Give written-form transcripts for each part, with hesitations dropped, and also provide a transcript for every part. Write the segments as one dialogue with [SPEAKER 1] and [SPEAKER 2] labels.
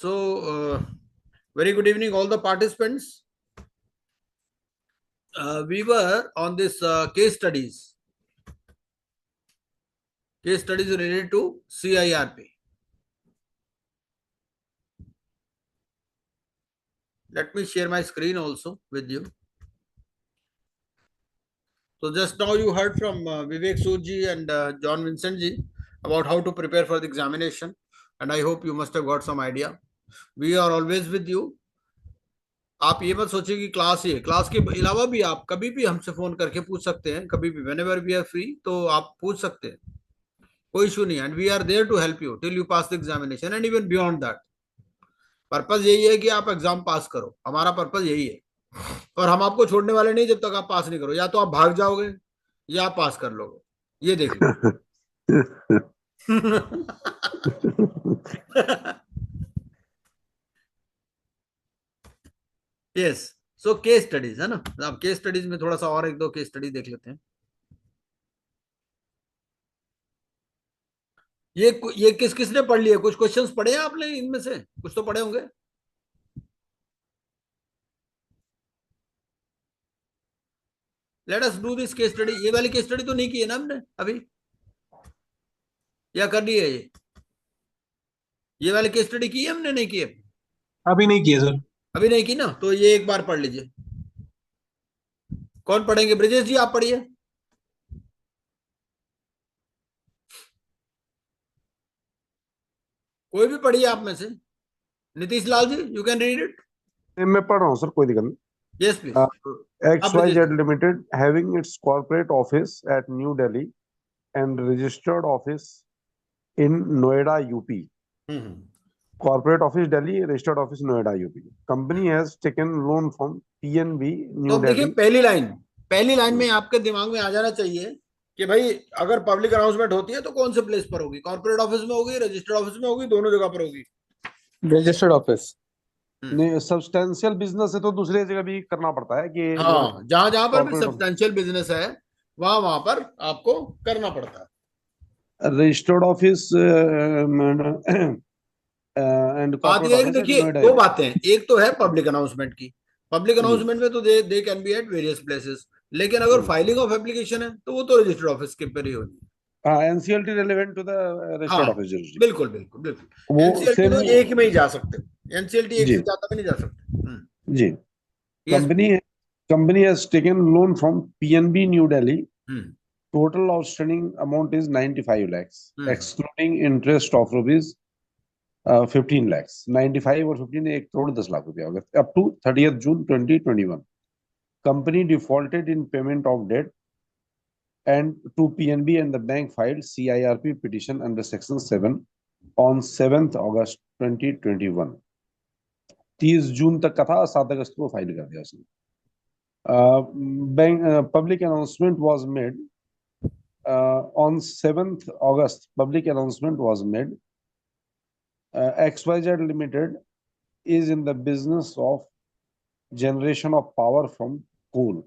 [SPEAKER 1] Very good evening, all the participants. We were on this case studies related to CIRP. Let me share my screen also with you. So just now you heard from Vivek Soodji and John Vincent ji about how to prepare for the examination, and I hope you must have got some idea. We are always with you. आप ये मत सोचिए कि class के अलावा भी आप कभी भी हमसे फोन करके पूछ सकते हैं, कभी भी whenever we are free, तो आप पूछ सकते हैं, कोई इशू नहीं है. And we are there to help you till you pass the examination and even beyond that. Purpose यही है कि आप एग्जाम पास करो, हमारा पर्पस यही है. और हम आपको छोड़ने वाले नहीं जब तक आप पास नहीं करो. या तो आप भाग जाओगे या आप पास कर लोगे, ये देख लो. यस. सो केस स्टडीज है ना. अब केस स्टडीज में थोड़ा सा और एक दो केस स्टडी देख लेते हैं. ये किसने पढ़ लिया? कुछ क्वेश्चंस पढ़े हैं आपने? इनमें से कुछ तो पढ़े होंगे. Let us do this case study. ये वाली केस स्टडी तो नहीं की है ना हमने अभी, या कर ली है? ये वाली केस स्टडी की है हमने? नहीं की है
[SPEAKER 2] अभी नहीं किए सर.
[SPEAKER 1] अभी नहीं की ना. तो ये एक बार पढ़ लीजिए. कौन पढ़ेंगे? ब्रजेश जी आप पढ़िए. कोई भी पढ़िए आप में से. Nitish Lal ji, you can read it.
[SPEAKER 3] मैं पढ़ रहा हूँ सर, कोई दिक्कत नहीं.
[SPEAKER 1] Yes please.
[SPEAKER 3] XYZ Limited having its corporate office at New Delhi and registered office in Noida, UP. Corporate office Delhi, registered office Noida, UP. Company has taken loan from PNB New
[SPEAKER 1] तो देखिए,
[SPEAKER 3] Delhi.
[SPEAKER 1] पहली line में आपके दिमाग में आ जाना चाहिए कि भाई अगर पब्लिक अनाउंसमेंट होती है तो कौन से प्लेस पर होगी? कॉर्पोरेट ऑफिस में होगी, रजिस्टर्ड ऑफिस में होगी, दोनों जगह पर होगी.
[SPEAKER 2] Registered office.
[SPEAKER 3] नहीं, सब्सटेंशियल बिजनेस है तो दूसरी जगह भी करना पड़ता है कि
[SPEAKER 1] हाँ, जहां पर भी सब्सटेंशियल बिजनेस है वहां पर आपको करना पड़ता है.
[SPEAKER 3] रजिस्टर्ड ऑफिस एंड
[SPEAKER 1] बात यह है कि देखिए दो बातें हैं. एक तो है पब्लिक अनाउंसमेंट की. पब्लिक अनाउंसमेंट में तो they can be at various places. लेकिन अगर फाइलिंग ऑफ एप्लीकेशन है तो वो तो रजिस्टर्ड ऑफिस के पर ही होगी.
[SPEAKER 3] NCLT relevant to the registered office.
[SPEAKER 1] बिल्कुल बिल्कुल बिल्कुल. एनसीएलटी तो एक में ही जा सकते. एनसीएलटी एक से ज्यादा में नहीं जा सकते.
[SPEAKER 3] जी. Company has taken loan from PNB new Delhi. Total outstanding amount is 95 lakhs excluding interest of rupees 15 lakhs. 95 और 15 1 करोड़ 10 लाख रुपया होगा. Up to 30th June 2021 company defaulted in payment of debt and to PNB and the bank filed CIRP petition under section 7 on 7th August 2021. 30 जून तक का था, 7 अगस्त को file कर दिया उसने. Public announcement was made on 7th August. Public announcement was made. XYZ Limited is in the business of generation of power from coal.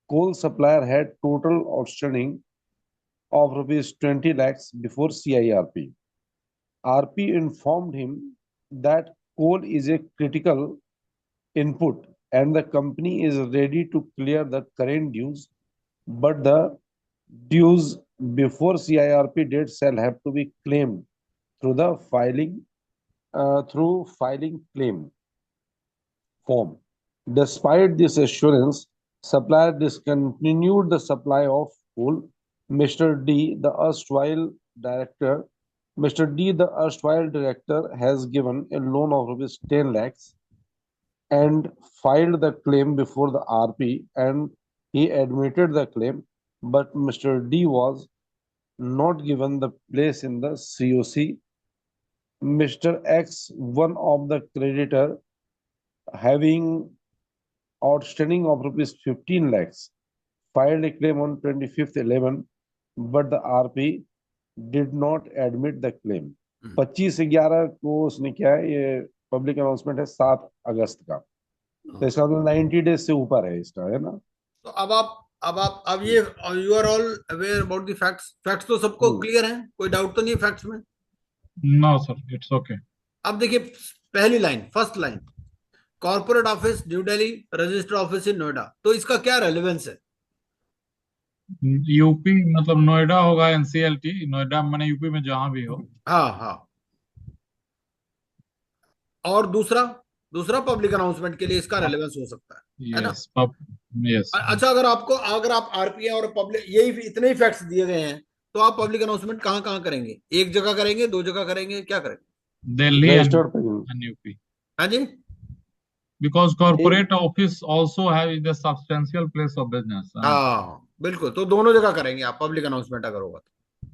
[SPEAKER 3] Coal supplier had total outstanding of rupees 20 lakhs before CIRP. RP informed him that coal is a critical input and the company is ready to clear the current dues, but the dues before CIRP date shall have to be claimed through the filing claim form. Despite this assurance, supplier discontinued the supply of coal. Mr. D, the erstwhile director, has given a loan of rupees 10 lakhs and filed the claim before the RP, and he admitted the claim, but Mr. D was not given the place in the COC. Mr. X, one of the creditor, having outstanding of rupees 15 lakhs, filed a claim on 25th 11, but the RP did not admit the claim. 25/11 को उसने क्या है, ये public announcement है 7 अगस्त का, तो इसका मतलब 90 डेज से ऊपर है इसका, है ना.
[SPEAKER 1] तो अब ये you are all aware about the facts तो सबको क्लियर है? कोई डाउट तो नहीं है फैक्ट्स में?
[SPEAKER 2] No sir, it's okay.
[SPEAKER 1] अब देखिए, पहली line, first line, corporate office New Delhi, register office in Noida, तो इसका क्या रेलेवेंस है?
[SPEAKER 4] यूपी मतलब नोएडा होगा, एनसीएलटी नोएडा मैंने यूपी में जहां भी हो।
[SPEAKER 1] हाँ हाँ। और दूसरा, दूसरा पब्लिक अनाउंसमेंट के लिए इसका रेलेवेंस हो सकता है ना?
[SPEAKER 4] Yes yes.
[SPEAKER 1] अच्छा, अगर आपको, अगर आप आरपीए और पब्लिक, यही इतने ही फैक्ट्स दिए गए हैं, तो आप पब्लिक अनाउंसमेंट कहाँ कहाँ करेंगे? एक जगह करेंगे, दो जगह करेंगे, क्या करेंगे?
[SPEAKER 4] दिल्ली एंड
[SPEAKER 3] रजिस्टर्ड पे
[SPEAKER 4] यूपी,
[SPEAKER 1] हाँ जी।
[SPEAKER 4] because corporate office also have the substantial place of business, है ना?
[SPEAKER 1] हाँ बिल्कुल, तो दोनों जगह करेंगे आप पब्लिक अनाउंसमेंट अगर होगा तो,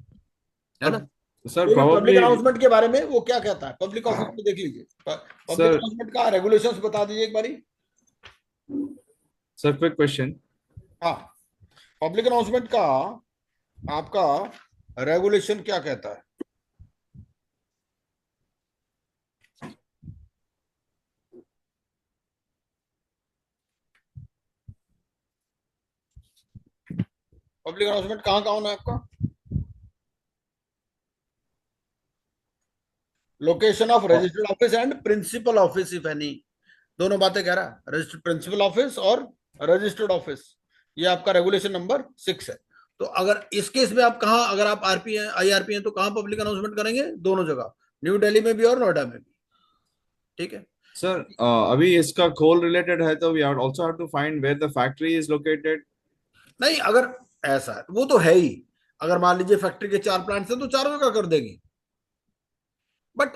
[SPEAKER 1] है ना?
[SPEAKER 5] सर
[SPEAKER 1] पब्लिक
[SPEAKER 5] प्रॉब्ली
[SPEAKER 1] अनाउंसमेंट के बारे में वो क्या कहता है, पब्लिक ऑफिस में देख लीजिए, पब्लिक
[SPEAKER 5] सर
[SPEAKER 1] अनाउंसमेंट का रेगुलेशंस बता दीजिए एक बारी।
[SPEAKER 5] Sir quick question.
[SPEAKER 1] हाँ, पब्लिक अनाउंसमेंट का आपका रेगुलेशन क्या कहता है? पब्लिक अनाउंसमेंट कहाँ कहाँ होना है आपका? Location of registered office and principal office if any, दोनों बातें कह रहा है, रजिस्टर्ड प्रिंसिपल ऑफिस और रजिस्टर्ड ऑफिस, ये आपका रेगुलेशन नंबर 6 है। तो अगर इस केस में आप कहाँ, अगर आप आरपी हैं, आईआरपी हैं, तो कहाँ पब्लिक अनाउंसमेंट करेंगे? दोनों जगह, न्यू दिल्ली में भी और नोएडा में भी। ठीक है
[SPEAKER 5] सर अभी इसका कोल रिलेटेड है तो we also have to find where the factory is located.
[SPEAKER 1] नहीं, अगर ऐसा है वो तो है ही, अगर मान लीजिए फैक्ट्री के 4 प्लांट्स हैं तो चारों जगह कर देंगे, बट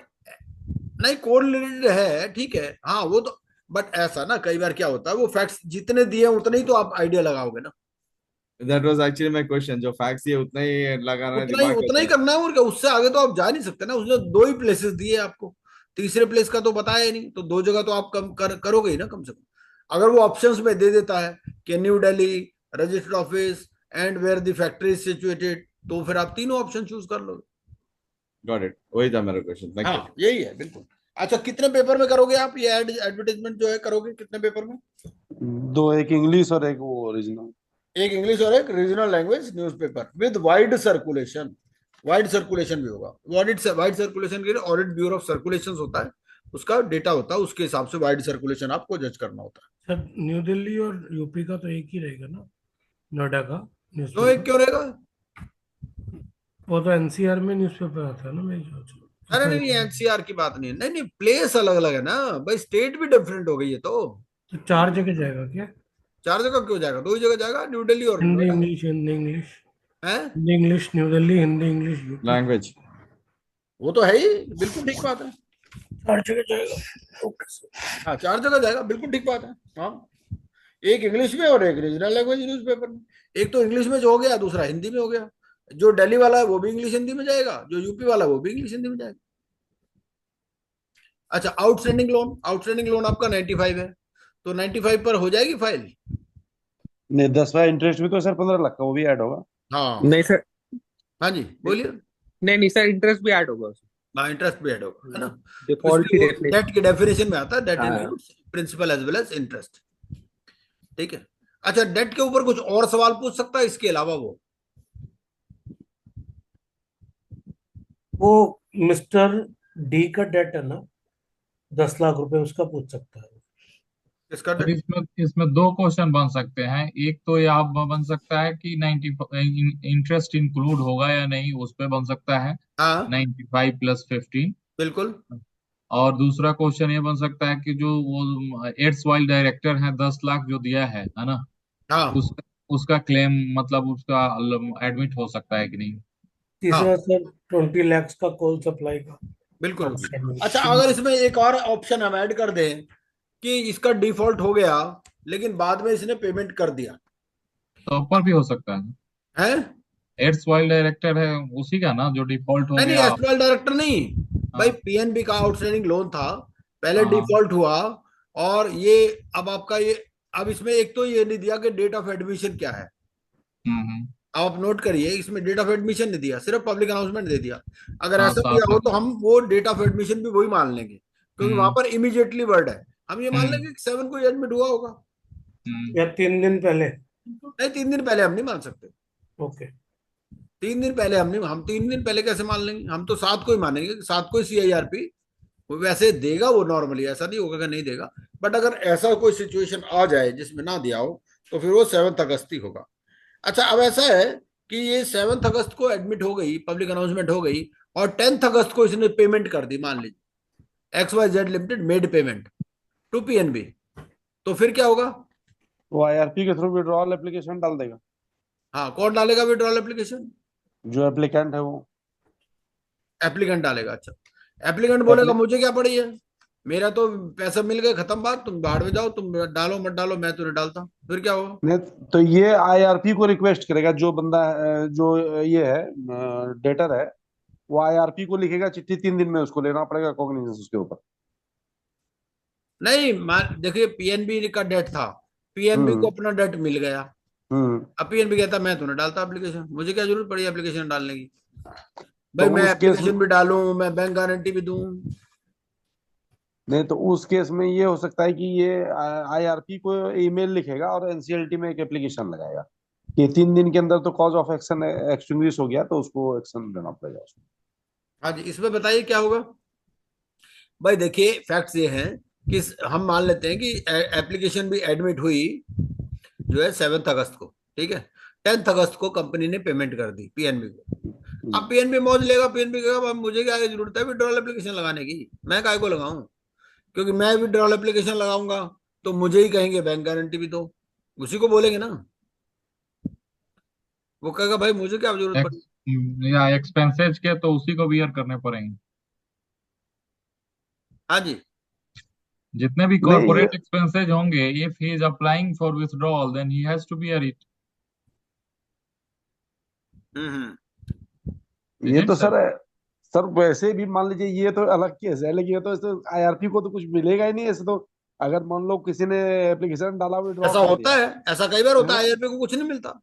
[SPEAKER 1] नहीं, कोड रिलेटेड है, ठीक है, हाँ वो तो, बट ऐसा ना कई बार क्या होता है, वो फैक्ट्स जितने दिए उतने ही तो आप आइडिया लगाओगे ना,
[SPEAKER 5] that was actually my question, जो फैक्ट्स ये उतना ही लगाना है
[SPEAKER 1] उतना ही
[SPEAKER 5] दिमाग में
[SPEAKER 1] उतना ही
[SPEAKER 5] तो।
[SPEAKER 1] करना है, और क्या, उससे आगे तो आप जा नहीं सकते ना, उसने 2 ही प्लेसेस दिए आपको, तीसरे प्लेस का तो बताया ही नहीं, तो 2 जगह तो आप कम करोगे ही ना कम से कम। अगर वो ऑप्शंस में दे देता है कि New Delhi, registered office and where the factory is situated, तो फिर आप तीनों ऑप्शन चूज कर लोगे।
[SPEAKER 5] गॉट इट, वही था मेरा क्वेश्चन, थैंक यू।
[SPEAKER 1] हाँ यही है बिल्कुल। अच्छा, कितने पेपर में करोगे आप ये एडवर्टाइजमेंट जो है, करोगे कितने पेपर में?
[SPEAKER 3] 2, एक इंग्लिश और एक वो ओरिजिनल।
[SPEAKER 1] एक इंग्लिश और एक regional language newspaper with wide circulation, wide circulation भी होगा। ऑडिट से वाइड सर्कुलेशन के लिए ऑडिट ब्यूरो ऑफ सर्कुलेशन होता है, उसका डेटा होता है, उसके हिसाब से वाइड सर्कुलेशन आपको जज करना होता है।
[SPEAKER 6] सर न्यू दिल्ली और यूपी का तो एक ही रहेगा ना, नोएडा का
[SPEAKER 1] तो एक
[SPEAKER 6] न्यूज़पेपर?
[SPEAKER 1] क्यों रहेगा?
[SPEAKER 6] वो तो एनसीआर में न्यूज़पेपर आता है ना, मैं
[SPEAKER 1] अरे नहीं नहीं, एनसीआर की बात नहीं है, नहीं नहीं, प्लेस अलग अलग है ना भाई, स्टेट भी डिफरेंट हो गई है तो।
[SPEAKER 6] तो 4 जगह जाएगा क्या?
[SPEAKER 1] 4 जगह क्यों जाएगा? 2 ही जगह जाएगा, न्यू दिल्ली और
[SPEAKER 6] हिंदी
[SPEAKER 1] नोएडा।
[SPEAKER 6] इंग्लिश, हिंदी इंग्लिश,
[SPEAKER 1] है,
[SPEAKER 6] Hindi English new Delhi, Hindi English UP,
[SPEAKER 5] language
[SPEAKER 1] वो तो है ही, बिल्कुल ठीक बात है।
[SPEAKER 6] 4 जगह जाएगा। Okay sir.
[SPEAKER 1] हाँ 4 जगह जाएगा, बिल्कुल ठीक बात है। हाँ, एक इंग्लिश में और एक रीजनल लैंग्वेज न्यूज़पेपर में। एक तो इंग्लिश में जो हो गया, दूसरा हिंदी में हो गया। जो दिल्ली वाला है वो भी इंग्लिश हिंदी में जाएगा, जो यूपी वाला है वो भी इंग्लिश हिंदी में जाएगा। अच्छा, आउटस्टैंडिंग लोन, आउटस्टैंडिंग लोन आपका 95 है, तो 95 पर हो जाएगी फाइल।
[SPEAKER 3] नहीं, 10वां इंटरेस्ट भी तो सर 15 लाख का, वो भी ऐड होगा।
[SPEAKER 1] हाँ
[SPEAKER 7] नहीं सर,
[SPEAKER 1] हाँ जी, बोलिए।
[SPEAKER 7] नहीं नहीं सर, इंटरेस्ट भी ऐड होगा उसमें।
[SPEAKER 1] हाँ, इंटरेस्ट भी ऐड होगा, है ना?
[SPEAKER 7] डिफॉल्ट की
[SPEAKER 1] डेट की डेफिनेशन में आता है, डेट
[SPEAKER 7] हाँ।
[SPEAKER 1] Includes principal as well as interest. ठीक है। अच्छा, डेट के ऊपर कुछ और सवाल पूछ सकता है इसके अलावा?
[SPEAKER 6] वो मिस्टर डी का डेट है ना, 10 लाख रुपए, उसका पूछ सकता है।
[SPEAKER 1] इसका
[SPEAKER 4] और इसमें इसमें 2 क्वेश्चन बन सकते हैं। एक तो यह बन सकता है कि 90 इंटरेस्ट इंक्लूड होगा या नहीं, उस पे बन सकता है
[SPEAKER 1] हाँ
[SPEAKER 4] 95 + 15।
[SPEAKER 1] बिल्कुल।
[SPEAKER 4] और दूसरा क्वेश्चन ये बन सकता है कि जो वो एड्स वाइल डायरेक्टर है 10 लाख जो दिया है ना,
[SPEAKER 1] हाँ
[SPEAKER 4] उसका उसका क्लेम मतलब उसका एडमिट हो सकता है कि नहीं।
[SPEAKER 6] तीसरा
[SPEAKER 1] हाँ
[SPEAKER 6] सर 20 लाख का कोल सप्लाई का
[SPEAKER 1] बिल्कुल।
[SPEAKER 6] ऑप्शन है।
[SPEAKER 1] अच्छा, अगर इसमें एक और ऑप्शन हम ऐड कर दें कि इसका डिफॉल्ट हो गया लेकिन बाद में इसने पेमेंट कर दिया,
[SPEAKER 4] तो ऊपर भी हो सकता है।
[SPEAKER 1] है?
[SPEAKER 4] एड्स वाइल डायरेक्टर है उसी का ना जो डिफॉल्ट हो
[SPEAKER 1] नहीं नहीं,
[SPEAKER 4] गया।
[SPEAKER 1] एसवाल डायरेक्टर नहीं भाई,
[SPEAKER 4] हाँ
[SPEAKER 1] पीएनबी का आउटस्टैंडिंग लोन था, पहले
[SPEAKER 4] हाँ
[SPEAKER 1] डिफॉल्ट हुआ, और ये अब आपका ये, अब इसमें एक तो ये नहीं दिया कि डेट ऑफ एडमिशन क्या है।
[SPEAKER 4] हम्म।
[SPEAKER 1] आप नोट करिए, इसमें डेट ऑफ एडमिशन नहीं दिया, सिर्फ पब्लिक अनाउंसमेंट दे दिया। अगर
[SPEAKER 4] हाँ
[SPEAKER 1] ऐसा
[SPEAKER 4] साफ
[SPEAKER 1] दिया हो तो हम वो डेट ऑफ एडमिशन भी वही मान लेंगे, क्योंकि वहां
[SPEAKER 4] हम्म
[SPEAKER 1] पर इमीडिएटली वर्ड है, हम ये मान
[SPEAKER 4] हम्म
[SPEAKER 1] लेंगे कि 7 को एडमिट हुआ होगा।
[SPEAKER 4] हम्म।
[SPEAKER 6] या 3 दिन पहले?
[SPEAKER 1] नहीं, 3 दिन पहले हम नहीं मान सकते।
[SPEAKER 6] ओके।
[SPEAKER 1] 3 दिन पहले हम नहीं, हम 3 दिन पहले कैसे मान लेंगे? हम तो 7 को ही मानेंगे, 7 को ही CIRP वो वैसे देगा वो नॉर्मली, ऐसा नहीं होगा कि नहीं देगा, बट अगर ऐसा कोई सिचुएशन आ जाए जिसमें ना दिया हो तो फिर वो 7 अगस्त ही होगा। अच्छा, अब ऐसा है कि ये 7 अगस्त को एडमिट हो गई, पब्लिक अनाउंसमेंट हो गई, और 10 अगस्त को इसने पेमेंट कर दी, मान लीजिए XYZ limited made payment to PNB, तो फिर क्या होगा?
[SPEAKER 3] वो IRP के थ्रू विड्रॉल एप्लीकेशन डाल देगा,
[SPEAKER 1] हाँ, कौन डालेगा विड्रॉल एप्लीकेशन?
[SPEAKER 3] जो एप्लीकेंट है वो।
[SPEAKER 1] एप्लीकेंट डालेगा। अच्छा, एप्लीकेंट बोलेगा
[SPEAKER 3] एप्ली
[SPEAKER 1] मुझे क्या पड़ी है, मेरा तो पैसा मिल गए, खत्म बात, तुम बाहर में जाओ, तुम डालो मत डालो, मैं तो नहीं डालता, फिर क्या होगा?
[SPEAKER 3] नहीं, तो ये IRP को रिक्वेस्ट करेगा, जो बंदा जो ये है डेटर है, वो IRP को लिखेगा चिट्ठी, 3 दिन में उसको लेना पड़ेगा कॉग्निजेंस उसके ऊपर।
[SPEAKER 1] नहीं, मान देखिए PNB का डेट था, PNB
[SPEAKER 3] हम्म
[SPEAKER 1] को अपना डेट मिल गया,
[SPEAKER 3] हम्म।
[SPEAKER 1] अब PNB कहता मैं तो नहीं डालता एप्लीकेशन, मुझे क्या जरूरत पड़ी एप्लीकेशन डालने की?
[SPEAKER 3] तो
[SPEAKER 1] भाई मैं
[SPEAKER 3] उस केस में
[SPEAKER 1] एप्लीकेशन भी डालूं, मैं बैंक गारंटी भी दूं।
[SPEAKER 3] नहीं, तो उस केस में ये हो सकता है कि ये IRP को ईमेल लिखेगा और NCLT में एक एप्लीकेशन लगाएगा कि 3 दिन के अंदर तो कॉज ऑफ एक्शन एक्सटिंग्विश हो गया, तो उसको एक्शन देना पड़ेगा उसको।
[SPEAKER 1] हाँ जी, इसमें बताइए क्या होगा? भाई देखिए, फैक्ट्स ये हैं कि हम मान लेते हैं कि एप्लीकेशन भी एडमिट हुई जो है 7 अगस्त को, ठीक है, 10 अगस्त को कंपनी ने पेमेंट कर दी PNB को। अब PNB मौज लेगा, PNB कहेगा मुझे क्या जरूरत है विड्रॉल एप्लीकेशन लगाने की, मैं काय को लगाऊं, क्योंकि मैं विड्रॉल एप्लीकेशन लगाऊंगा तो मुझे ही कहेंगे बैंक गारंटी भी दो, उसी को बोलेंगे ना, वो कहेगा भाई मुझे क्या जरूरत पड़ी।
[SPEAKER 4] एक्स या एक्सपेंसेज के तो उसी को बियर करने पड़ेंगे।
[SPEAKER 1] हाँ जी।
[SPEAKER 4] जितने भी
[SPEAKER 3] नहीं, ये
[SPEAKER 4] कॉर्पोरेट एक्सपेंसेज होंगे, if he is applying for withdrawal then he has to bear it,
[SPEAKER 1] hmm.
[SPEAKER 3] ये
[SPEAKER 4] इजंट
[SPEAKER 3] तो
[SPEAKER 4] सर?
[SPEAKER 3] सर वैसे भी मान लीजिए, ये तो अलग केस है, लेकिन ये तो इससे IRP को तो कुछ मिलेगा ही नहीं ऐसे तो। अगर मान लो किसी ने एप्लीकेशन डाला, विड्रॉ
[SPEAKER 1] ऐसा
[SPEAKER 3] कर
[SPEAKER 1] होता
[SPEAKER 3] दिया
[SPEAKER 1] है, ऐसा कई बार होता
[SPEAKER 3] है
[SPEAKER 1] है,
[SPEAKER 3] ना।
[SPEAKER 1] IRP को कुछ नहीं मिलता,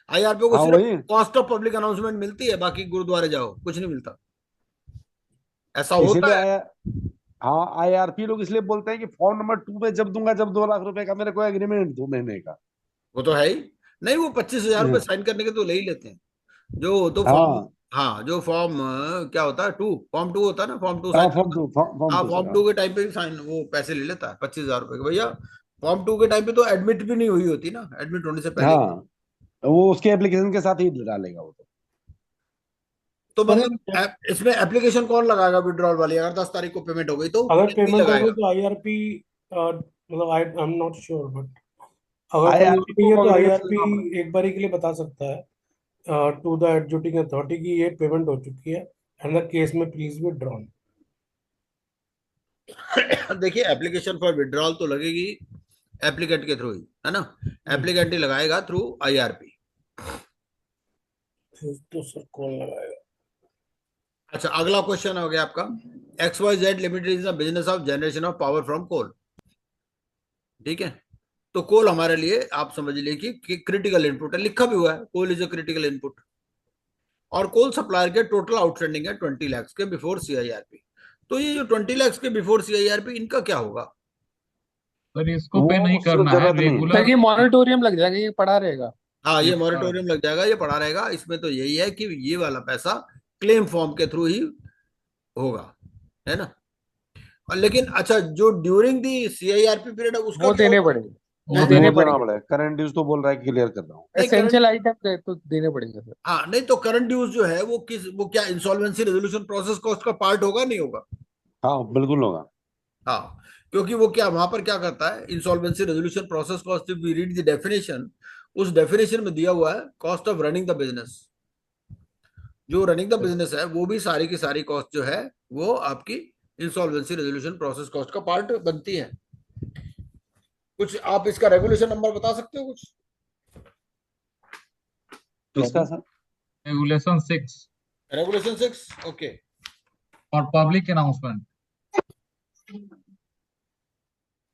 [SPEAKER 1] IRP को
[SPEAKER 3] हाँ
[SPEAKER 1] सिर्फ
[SPEAKER 3] वही।
[SPEAKER 1] कॉस्ट ऑफ पब्लिक अनाउंसमेंट मिलती है, बाकी गुरुद्वारे जाओ कुछ नहीं मिलता, ऐसा होता
[SPEAKER 3] इसीलिए
[SPEAKER 1] है।
[SPEAKER 3] आया। हाँ, IRP लोग इसलिए बोलते हैं कि फॉर्म नंबर 2 में जब दूंगा, जब 2 लाख रुपए का मेरे को एग्रीमेंट 2 महीने का।
[SPEAKER 1] वो तो है ही। नहीं, वो 25,000 रुपये
[SPEAKER 3] हम्म,
[SPEAKER 1] साइन करने के तो ले ही लेते हैं, जो तो फॉर्म,
[SPEAKER 3] हाँ
[SPEAKER 1] हाँ जो फॉर्म क्या होता है, फॉर्म टू होता है ना, फॉर्म टू
[SPEAKER 3] हाँ,
[SPEAKER 1] साइन
[SPEAKER 3] फॉर्म
[SPEAKER 1] करता है।
[SPEAKER 3] टू, फॉर्म
[SPEAKER 1] हाँ,
[SPEAKER 3] टू सर,
[SPEAKER 1] फॉर्म
[SPEAKER 3] हाँ।
[SPEAKER 1] टू के टाइम पे भी साइन वो पैसे ले लेता है 25,000 रुपये के, भैया फॉर्म टू के टाइम पे तो एडमिट भी नहीं हुई होती ना, एडमिट होने से पहले।
[SPEAKER 3] हाँ, वो उसके एप्लीकेशन के साथ ही डालेगा वो तो।
[SPEAKER 1] तो
[SPEAKER 6] सर
[SPEAKER 1] मतलब इसमें एप्लीकेशन कौन लगाएगा विड्रॉल वाली, अगर 10 तारीख को पेमेंट हो गई तो
[SPEAKER 6] अगर
[SPEAKER 1] PNB
[SPEAKER 6] पेमेंट हो गई
[SPEAKER 1] लगाएगा।
[SPEAKER 6] तो IRP, मतलब I am not sure, but अगर कोई
[SPEAKER 3] IRP
[SPEAKER 6] नहीं
[SPEAKER 3] को
[SPEAKER 6] है तो
[SPEAKER 3] कॉग्निजेंस
[SPEAKER 6] IRP
[SPEAKER 3] लेना पड़ेगा।
[SPEAKER 6] एक बारी के लिए बता सकता है टू द एग्जीक्यूटिंग अथॉरिटी की ये पेमेंट हो चुकी है एंड द केस में प्लीज विड्रॉन।
[SPEAKER 1] देखिए, एप्लीकेशन फॉर विड्रॉल तो लगेगी एप्लीकेंट के थ्रू ही, है ना, एप्लीकेंट ही लगाएगा थ्रू IRP।
[SPEAKER 6] तो सर कौन लगाएगा?
[SPEAKER 1] अच्छा, अगला क्वेश्चन हो गया आपका, XYZ limited is the business of generation of power from coal, ठीक है, तो कोल हमारे लिए आप समझ लीजिए कि क्रिटिकल इनपुट है, लिखा भी हुआ है coal is a critical input, और कोल सप्लायर के टोटल आउटस्टैंडिंग है 20 लाख के बिफोर CIRP, तो ये जो 20 लाख के बिफोर CIRP इनका क्या होगा?
[SPEAKER 4] सर इसको पे
[SPEAKER 3] वो
[SPEAKER 4] नहीं
[SPEAKER 3] उससे
[SPEAKER 4] करना है,
[SPEAKER 3] जरूरत नहीं है।
[SPEAKER 7] Sir
[SPEAKER 4] regular.
[SPEAKER 7] ये मॉनिटोरियम लग जाएगा, ये पड़ा रहेगा।
[SPEAKER 1] हाँ,
[SPEAKER 4] ये
[SPEAKER 1] ये
[SPEAKER 4] पड़ा रहे।
[SPEAKER 1] मॉरिटोरियम लग जाएगा, ये पड़ा रहेगा, इसमें तो यही है कि ये वाला पैसा क्लेम फॉर्म के थ्रू ही होगा, है ना, और लेकिन अच्छा जो ड्यूरिंग दी CIRP पीरियड है उसका
[SPEAKER 7] वो
[SPEAKER 1] क्या
[SPEAKER 7] देने
[SPEAKER 1] होगा?
[SPEAKER 7] पड़ेंगे, वो
[SPEAKER 1] है?
[SPEAKER 3] वो
[SPEAKER 7] देने
[SPEAKER 3] देना
[SPEAKER 7] पड़ेंगे।
[SPEAKER 3] पड़ेगा, करंट ड्यूज तो बोल रहा है कि क्लियर कर रहा हूँ।
[SPEAKER 1] नहीं करंट,
[SPEAKER 7] एसेंशियल आइटम के तो देने पड़ेंगे सर।
[SPEAKER 1] हाँ नहीं, तो करंट ड्यूज जो है वो क्या इंसॉल्वेंसी रेजोल्यूशन प्रोसेस कॉस्ट का पार्ट होगा नहीं होगा?
[SPEAKER 3] हाँ बिल्कुल होगा।
[SPEAKER 1] हाँ, क्योंकि वो क्या वहां पर क्या करता है, insolvency resolution process cost, we read the definition, उस डेफिनेशन में दिया हुआ है cost of running the business, जो रनिंग द बिजनेस है वो भी सारी की सारी कॉस्ट जो है वो आपकी इंसॉल्वेंसी रेजोल्यूशन प्रोसेस कॉस्ट का पार्ट बनती है। कुछ आप इसका रेगुलेशन नंबर बता सकते हो कुछ?
[SPEAKER 3] किसका सर?
[SPEAKER 4] Regulation 6
[SPEAKER 1] regulation 6, okay.
[SPEAKER 4] और पब्लिक अनाउंसमेंट।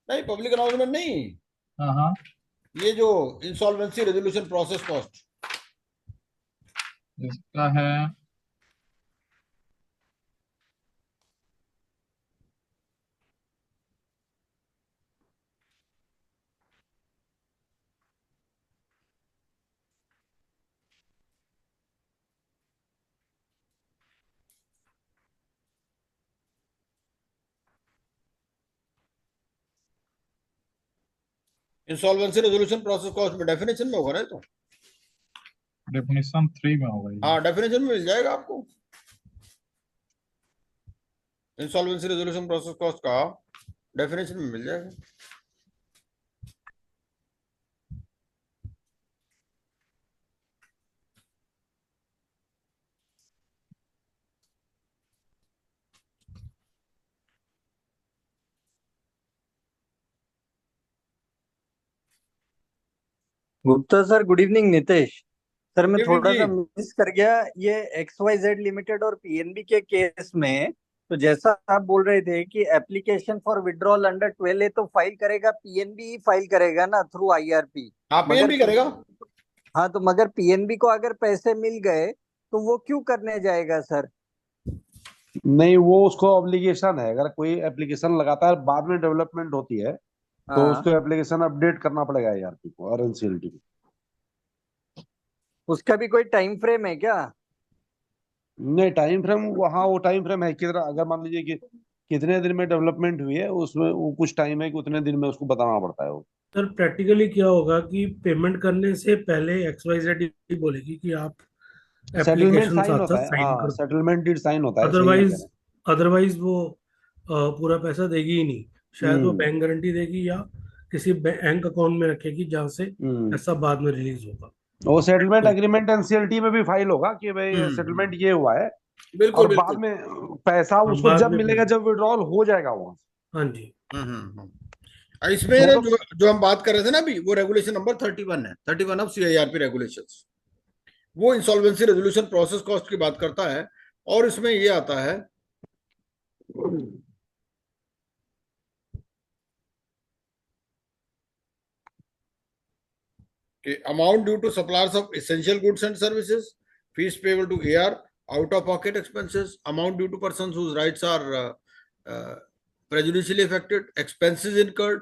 [SPEAKER 1] नहीं, पब्लिक अनाउंसमेंट नहीं,
[SPEAKER 4] हाँ हाँ,
[SPEAKER 1] ये जो इंसॉल्वेंसी रेजोल्यूशन प्रोसेस कॉस्ट,
[SPEAKER 4] इसका है
[SPEAKER 1] इंसॉल्वेंसी रेजोल्यूशन प्रोसेस कॉस्ट में डेफिनेशन में होगा ना ये तो।
[SPEAKER 4] डेफिनेशन 3 में होगा ये।
[SPEAKER 1] हाँ, डेफिनेशन में मिल जाएगा आपको इंसॉल्वेंसी रेजोल्यूशन प्रोसेस कॉस्ट का, डेफिनेशन में मिल जाएगा।
[SPEAKER 8] Gupta sir, good evening. Nitesh sir, मैं
[SPEAKER 1] Good evening
[SPEAKER 8] थोड़ा सा
[SPEAKER 1] जी।
[SPEAKER 8] मिस कर गया ये XYZ लिमिटेड और PNB के केस में। तो जैसा आप बोल रहे थे कि application for withdrawal under 12A तो फाइल करेगा, PNB ही फाइल करेगा ना थ्रू IRP।
[SPEAKER 1] हाँ,
[SPEAKER 8] मगर
[SPEAKER 1] पीएनबी करेगा।
[SPEAKER 8] हाँ, तो मगर PNB को अगर पैसे मिल गए तो वो क्यों करने जाएगा सर?
[SPEAKER 3] नहीं, वो उसको ऑब्लिगेशन है, अगर कोई एप्लीकेशन लगाता है बाद में डेवलपमेंट होती है तो
[SPEAKER 8] हाँ,
[SPEAKER 3] उसको एप्लीकेशन अपडेट करना पड़ेगा ARP को और NCLT को।
[SPEAKER 8] उसका भी कोई टाइम फ्रेम है क्या?
[SPEAKER 3] नहीं, टाइम फ्रेम वहाँ वो टाइम फ्रेम है कि अगर मान लीजिए कि कितने दिन में डेवलपमेंट हुई है, उसमें वो कुछ टाइम है कि उतने दिन में उसको बताना पड़ता है वो।
[SPEAKER 6] सर प्रैक्टिकली क्या होगा कि पेमेंट करने से पहले XYZ ही बोलेगी कि आप
[SPEAKER 3] सेटलमेंट
[SPEAKER 6] एप्लीकेशन
[SPEAKER 3] साइन
[SPEAKER 6] साथ
[SPEAKER 3] होता
[SPEAKER 6] साथ
[SPEAKER 3] है,
[SPEAKER 6] साइन
[SPEAKER 3] हाँ,
[SPEAKER 6] कर
[SPEAKER 3] सेटलमेंट डीड साइन होता है, सही है कह
[SPEAKER 6] अदरवाइज
[SPEAKER 3] रहे
[SPEAKER 6] अदरवाइज वो पूरा पैसा देगी ही नहीं। शायद वो
[SPEAKER 3] हम्म
[SPEAKER 6] बैंक गारंटी देगी या किसी बैंक अकाउंट में रखेगी जहां से
[SPEAKER 3] हम्म।
[SPEAKER 6] पैसा बाद में रिलीज होगा।
[SPEAKER 3] वो सेटलमेंट
[SPEAKER 6] तो
[SPEAKER 3] एग्रीमेंट NCLT में भी फाइल होगा कि भाई सेटलमेंट ये हुआ है,
[SPEAKER 1] बिल्कुल
[SPEAKER 3] और बाद
[SPEAKER 1] बिल्कुल।
[SPEAKER 3] में पैसा
[SPEAKER 6] हाँ,
[SPEAKER 3] उसको
[SPEAKER 6] बाद
[SPEAKER 3] जब
[SPEAKER 6] में
[SPEAKER 3] मिलेगा, जब विड्रॉल हो जाएगा वहां से।
[SPEAKER 6] हाँ जी।
[SPEAKER 1] इसमें
[SPEAKER 3] वो तो
[SPEAKER 1] जो जो हम बात कर रहे थे ना अभी, वो रेगुलेशन नंबर 31 है, 31 ऑफ CIRP रेगुलेशंस। वो इंसॉल्वेंसी रेजोल्यूशन प्रोसेस कॉस्ट की बात करता है, और इसमें ये आता है कि amount due to suppliers of essential goods and services, fees payable to AR, out of pocket expenses, amount due to persons whose rights are prejudicially affected, expenses incurred